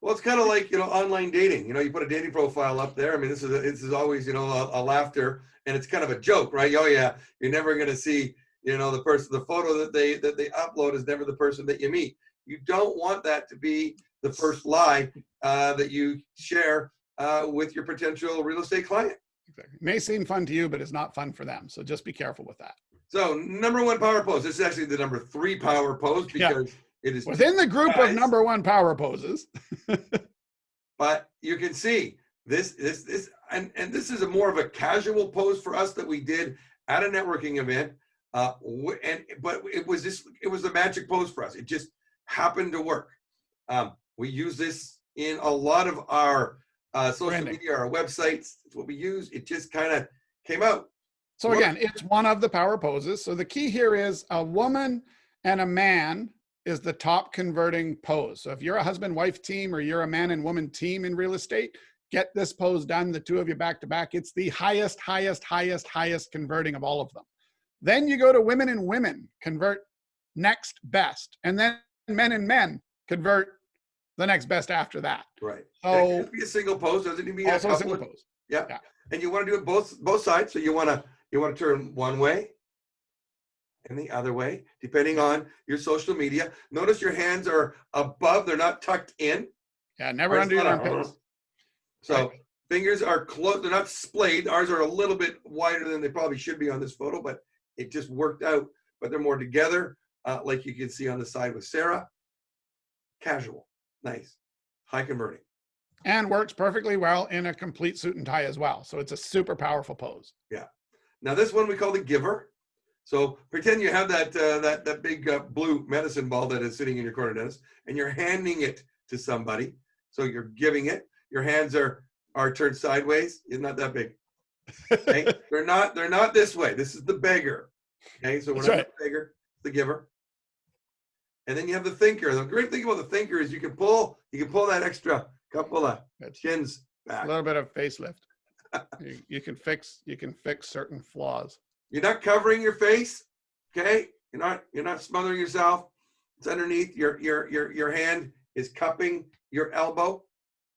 Well, it's kind of like, online dating. You put a dating profile up there. I mean, this is always, a laughter, and it's kind of a joke, right? Oh yeah, you're never going to see, the photo that they upload is never the person that you meet. You don't want that to be the first lie that you share with your potential real estate client. Exactly. It may seem fun to you, but it's not fun for them. So just be careful with that. So number one power pose. This is actually the number 3 power pose because it is within the group of number 1 power poses. But you can see this, and this is a more of a casual pose for us that we did at a networking event. But it was the magic pose for us. It just happened to work. We use this in a lot of our social media, our websites. It's what we use. It just kind of came out. So again, it's one of the power poses. So the key here is a woman and a man is the top converting pose. So if you're a husband-wife team or you're a man and woman team in real estate, get this pose done, the 2 of you back to back. It's the highest converting of all of them. Then you go to women and women, convert next best. And then men and men convert the next best after that. Right. So it could be a single pose, doesn't it be also a single pose. Yeah. And you want to do it both sides. So you want to turn one way and the other way, depending on your social media. Notice your hands are above, they're not tucked in. Yeah, never under your armpits. So fingers are close, they're not splayed. Ours are a little bit wider than they probably should be on this photo, but it just worked out. But they're more together, like you can see on the side with Sarah. Casual, nice, high converting. And works perfectly well in a complete suit and tie as well. So it's a super powerful pose. Yeah. Now this one we call the giver. So pretend you have that big blue medicine ball that is sitting in your corner, Dennis, and you're handing it to somebody. So you're giving it. Your hands are turned sideways. It's not that big. Okay? They're not this way. This is the beggar. Okay, so we're not the beggar, the giver. And then you have the thinker. The great thing about the thinker is you can pull that extra couple of chins back. A little bit of facelift. you can fix certain flaws. You're not covering your face, okay? You're not smothering yourself. It's underneath your hand is cupping your elbow.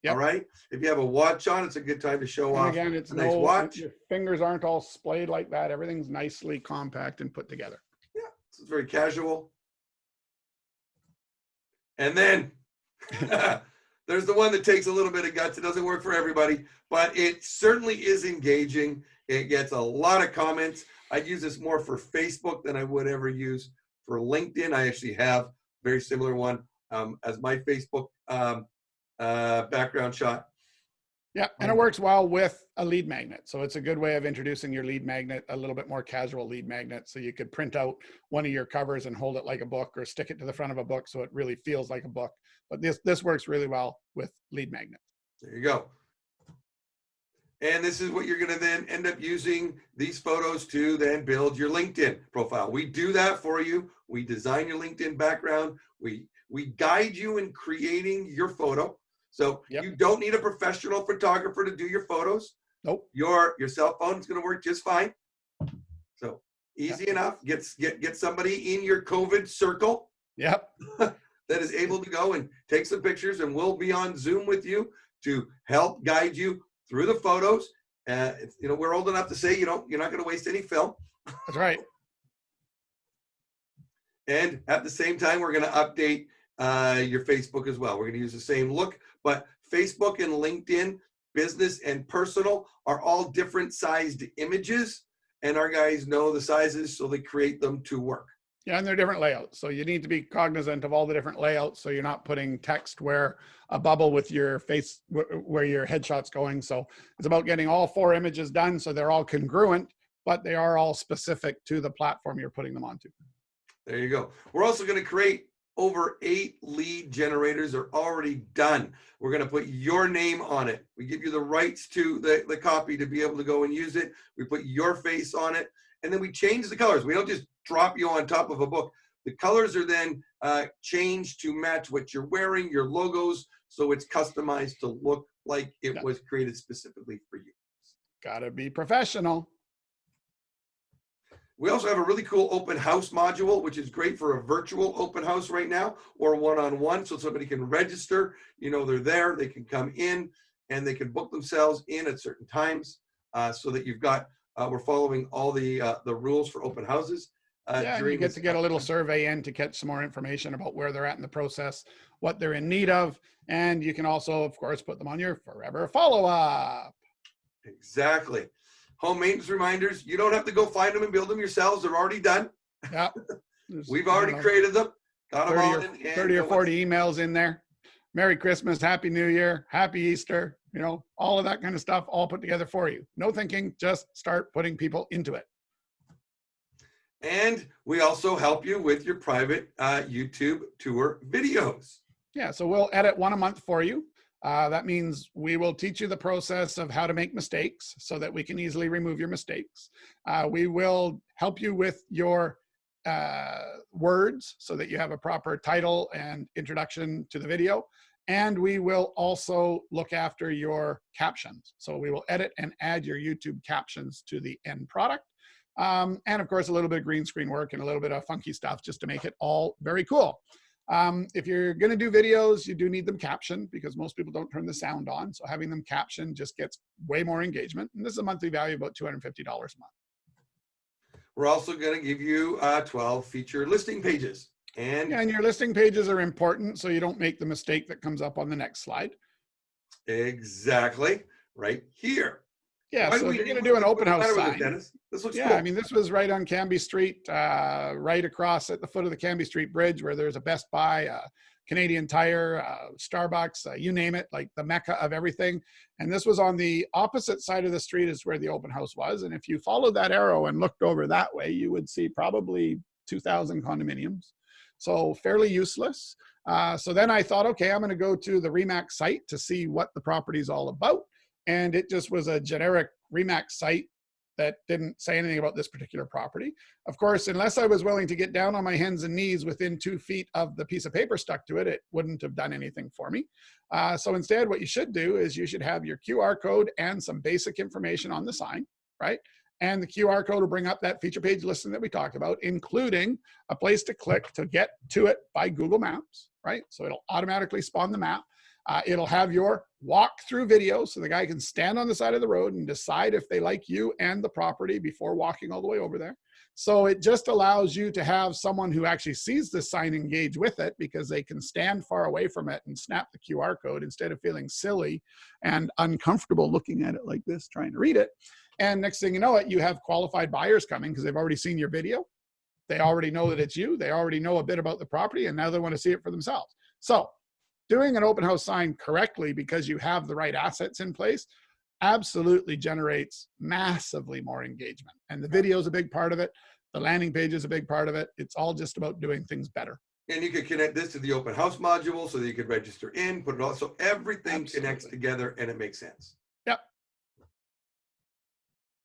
Yep. All right. If you have a watch on, it's a good time to show off. Again, it's a nice watch. Your fingers aren't all splayed like that. Everything's nicely compact and put together. Yeah, it's very casual. And then there's the one that takes a little bit of guts. It doesn't work for everybody, but it certainly is engaging. It gets a lot of comments. I'd use this more for Facebook than I would ever use for LinkedIn. I actually have a very similar one as my Facebook background shot. Yeah, and it works well with a lead magnet. So it's a good way of introducing your lead magnet, a little bit more casual lead magnet. So you could print out one of your covers and hold it like a book or stick it to the front of a book so it really feels like a book. But this works really well with lead magnets. There you go. And this is what you're going to then end up using these photos to then build your LinkedIn profile. We do that for you. We design your LinkedIn background. We guide you in creating your photo. So you don't need a professional photographer to do your photos. Nope. Your cell phone is going to work just fine. So easy enough. Get somebody in your COVID circle. Yep. That is able to go and take some pictures, and we'll be on Zoom with you to help guide you through the photos. We're old enough to say you're not going to waste any film. That's right. And at the same time, we're going to update your Facebook as well. We're going to use the same look, but Facebook and LinkedIn, business and personal, are all different sized images, and our guys know the sizes, so they create them to work. Yeah, and they're different layouts. So you need to be cognizant of all the different layouts so you're not putting text where a bubble with your face, where your headshot's going. So it's about getting all 4 images done so they're all congruent, but they are all specific to the platform you're putting them onto. There you go. We're also going to create over 8 lead generators are already done. We're going to put your name on it. We give you the rights to the copy to be able to go and use it. We put your face on it, and then we change the colors. We don't just drop you on top of a book. The colors are then changed to match what you're wearing, your logos, so it's customized to look like it was created specifically for you. Gotta be professional. We also have a really cool open house module, which is great for a virtual open house right now or one-on-one. So somebody can register, they're there, they can come in and they can book themselves in at certain times so that you've got, we're following all the rules for open houses. Yeah, and you get to get a little survey in to get some more information about where they're at in the process, what they're in need of. And you can also, of course, put them on your forever follow-up. Exactly. Home maintenance reminders. You don't have to go find them and build them yourselves. They're already done. Yeah. We've already created them. Got them all in. 30 or 40 emails in there. Merry Christmas, Happy New Year, Happy Easter, all of that kind of stuff, all put together for you. No thinking, just start putting people into it. And we also help you with your private YouTube tour videos. Yeah, so we'll edit one a month for you. That means we will teach you the process of how to make mistakes so that we can easily remove your mistakes. We will help you with your words so that you have a proper title and introduction to the video. And we will also look after your captions. So we will edit and add your YouTube captions to the end product. And of course, a little bit of green screen work and a little bit of funky stuff just to make it all very cool. If you're going to do videos, you do need them captioned because most people don't turn the sound on. So having them captioned just gets way more engagement. And this is a monthly value of about $250 a month. We're also going to give you 12 feature listing pages. And your listing pages are important so you don't make the mistake that comes up on the next slide. Exactly. Right here. Yeah, so if you're going to do an open house sign. This looks cool. I mean, this was right on Cambie Street, right across at the foot of the Cambie Street Bridge where there's a Best Buy, a Canadian Tire, Starbucks, you name it, like the mecca of everything. And this was on the opposite side of the street is where the open house was. And if you followed that arrow and looked over that way, you would see probably 2,000 condominiums. So fairly useless. So then I thought, okay, I'm going to go to the RE/MAX site to see what the property is all about. And it just was a generic RE/MAX site that didn't say anything about this particular property. Of course, unless I was willing to get down on my hands and knees within 2 feet of the piece of paper stuck to it, it wouldn't have done anything for me. So instead, what you should do is you should have your QR code and some basic information on the sign, right? And the QR code will bring up that feature page listing that we talked about, including a place to click to get to it by Google Maps, right? So it'll automatically spawn the map. It'll have your walkthrough video so the guy can stand on the side of the road and decide if they like you and the property before walking all the way over there. So it just allows you to have someone who actually sees the sign engage with it because they can stand far away from it and snap the QR code instead of feeling silly and uncomfortable looking at it like this, trying to read it. And next thing you know it, you have qualified buyers coming because they've already seen your video. They already know that it's you. They already know a bit about the property and now they want to see it for themselves. So doing an open house sign correctly because you have the right assets in place absolutely generates massively more engagement. And the video is a big part of it. The landing page is a big part of it. It's all just about doing things better. And you could connect this to the open house module so that you could register in, put it all, so everything connects together and it makes sense. Yep.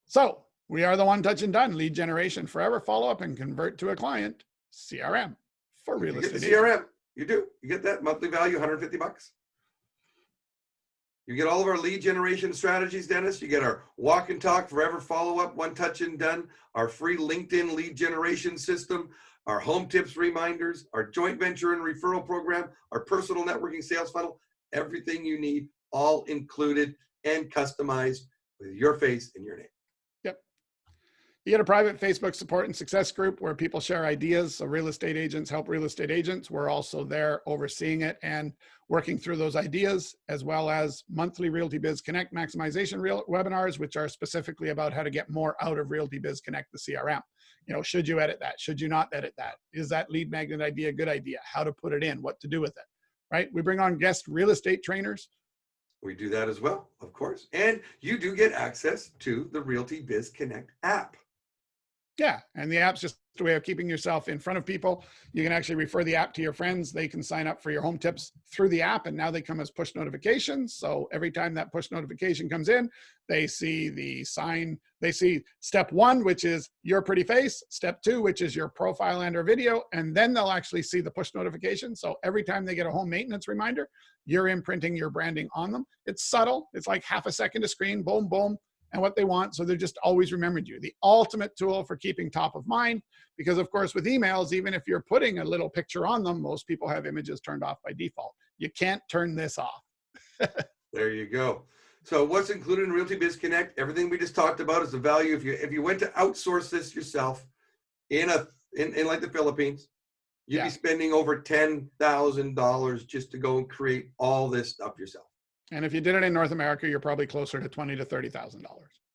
So we are the one touch and done lead generation forever follow up and convert to a client CRM for real estate. CRM. You do. You get that monthly value, $150. You get all of our lead generation strategies, Dennis. You get our walk and talk, forever follow-up, one touch and done, our free LinkedIn lead generation system, our home tips reminders, our joint venture and referral program, our personal networking sales funnel, everything you need, all included and customized with your face and your name. You get a private Facebook support and success group where people share ideas. So real estate agents help real estate agents. We're also there overseeing it and working through those ideas, as well as monthly Realty Biz Connect maximization webinars, which are specifically about how to get more out of Realty Biz Connect, the CRM. Should you edit that? Should you not edit that? Is that lead magnet idea a good idea? How to put it in, what to do with it, right? We bring on guest real estate trainers. We do that as well, of course. And you do get access to the Realty Biz Connect app. Yeah, and the app's just a way of keeping yourself in front of people. You can actually refer the app to your friends. They can sign up for your home tips through the app, and now they come as push notifications. So every time that push notification comes in, they see the sign. They see step 1, which is your pretty face, step 2, which is your profile and or video, and then they'll actually see the push notification. So every time they get a home maintenance reminder, you're imprinting your branding on them. It's subtle. It's like half a second to screen, boom, boom. and what they want. So they're just always remembered you. The ultimate tool for keeping top of mind, because of course with emails, even if you're putting a little picture on them, most people have images turned off by default. You can't turn this off. There you go. So what's included in Realty Biz Connect? Everything we just talked about is the value. If you went to outsource this yourself in like the Philippines, you'd be spending over $10,000 just to go and create all this stuff yourself. And if you did it in North America, you're probably closer to $20,000 to $30,000.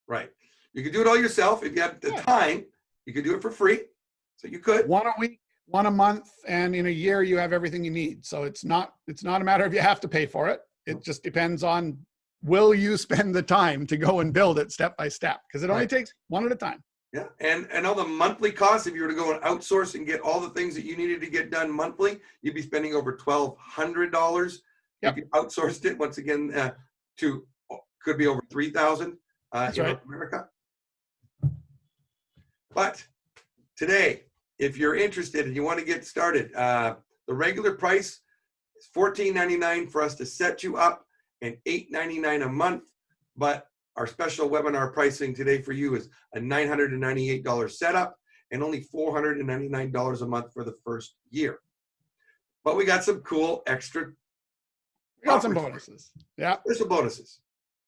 Right. You could do it all yourself. If you have the time, you could do it for free. So you could. One a week, one a month, and in a year you have everything you need. So it's not a matter of you have to pay for it. It just depends on, will you spend the time to go and build it step by step? Because it only takes one at a time. Yeah, and all the monthly costs, if you were to go and outsource and get all the things that you needed to get done monthly, you'd be spending over $1,200. If you outsourced it, once again, could be over $3,000 in North America. But today, if you're interested and you want to get started, the regular price is $14.99 for us to set you up and $8.99 a month. But our special webinar pricing today for you is a $998 setup and only $499 a month for the first year. But we got some cool extra. We got some bonuses. Yeah. There's some bonuses.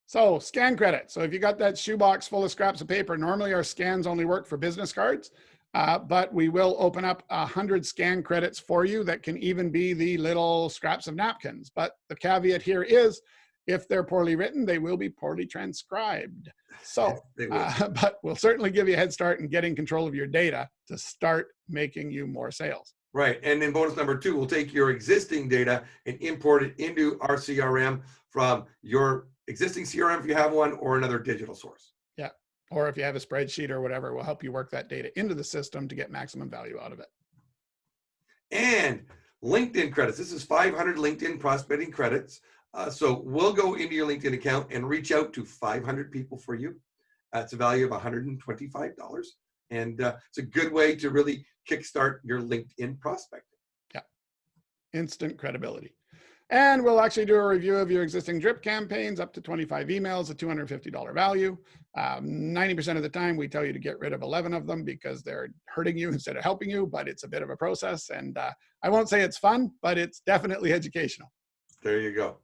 So scan credit. So if you got that shoebox full of scraps of paper, normally our scans only work for business cards, but we will open up 100 scan credits for you that can even be the little scraps of napkins. But the caveat here is, if they're poorly written, they will be poorly transcribed. So, but we'll certainly give you a head start in getting control of your data to start making you more sales. Right. And then bonus number 2, we'll take your existing data and import it into our CRM from your existing CRM if you have one, or another digital source. Yeah. Or if you have a spreadsheet or whatever, we'll help you work that data into the system to get maximum value out of it. And LinkedIn credits. This is 500 LinkedIn prospecting credits. So we'll go into your LinkedIn account and reach out to 500 people for you. It's a value of $125. And it's a good way to really kickstart your LinkedIn prospecting. Yeah. Instant credibility. And we'll actually do a review of your existing drip campaigns, up to 25 emails, a $250 value. 90% of the time, we tell you to get rid of 11 of them because they're hurting you instead of helping you, but it's a bit of a process. And I won't say it's fun, but it's definitely educational. There you go.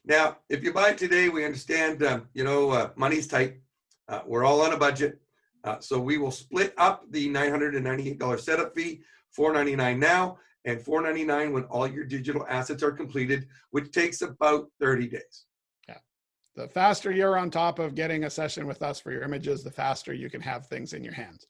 Now, if you buy it today, we understand, money's tight. We're all on a budget. So we will split up the $998 setup fee, $499 now, and $499 when all your digital assets are completed, which takes about 30 days. Yeah. The faster you're on top of getting a session with us for your images, the faster you can have things in your hands.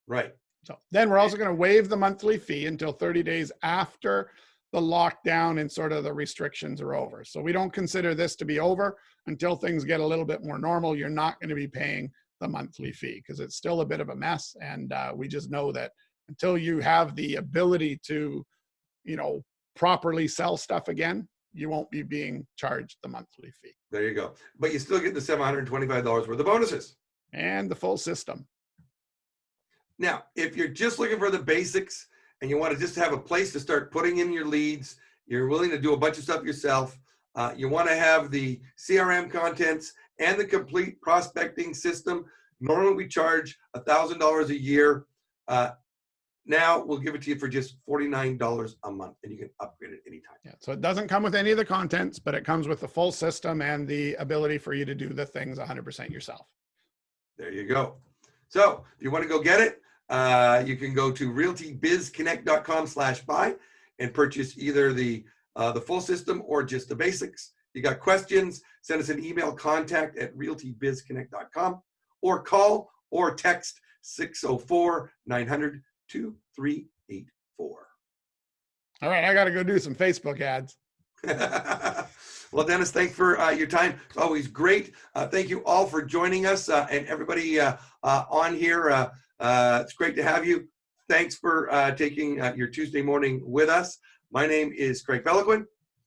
Right. So then we're also going to waive the monthly fee until 30 days after the lockdown and sort of the restrictions are over. So we don't consider this to be over until things get a little bit more normal. You're not going to be paying the monthly fee because it's still a bit of a mess. And we just know that until you have the ability to, properly sell stuff again, you won't be being charged the monthly fee. There you go. But you still get the $725 worth of bonuses. And the full system. Now, if you're just looking for the basics and you want to just have a place to start putting in your leads, you're willing to do a bunch of stuff yourself, you want to have the CRM contents and the complete prospecting system, normally we charge $1,000 a year. Now we'll give it to you for just $49 a month, and you can upgrade it anytime. Yeah, so it doesn't come with any of the contents, but it comes with the full system and the ability for you to do the things 100% yourself. There you go. So if you want to go get it, you can go to realtybizconnect.com/buy and purchase either the full system or just the basics. You got questions, send us an email, contact@realtybizconnect.com, or call or text 604-900-2384. All right, I got to go do some Facebook ads. Well, Dennis, thanks for your time. It's always great. Thank you all for joining us, and everybody on here. It's great to have you. Thanks for taking your Tuesday morning with us. My name is Craig Peliquin.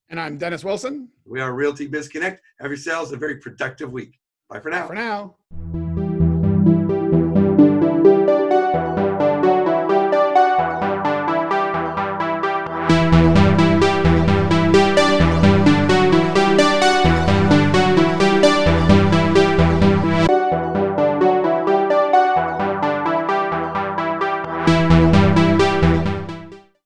And I'm Dennis Wilson. We are Realty Biz Connect. Have yourselves a very productive week. Bye for now. Bye for now.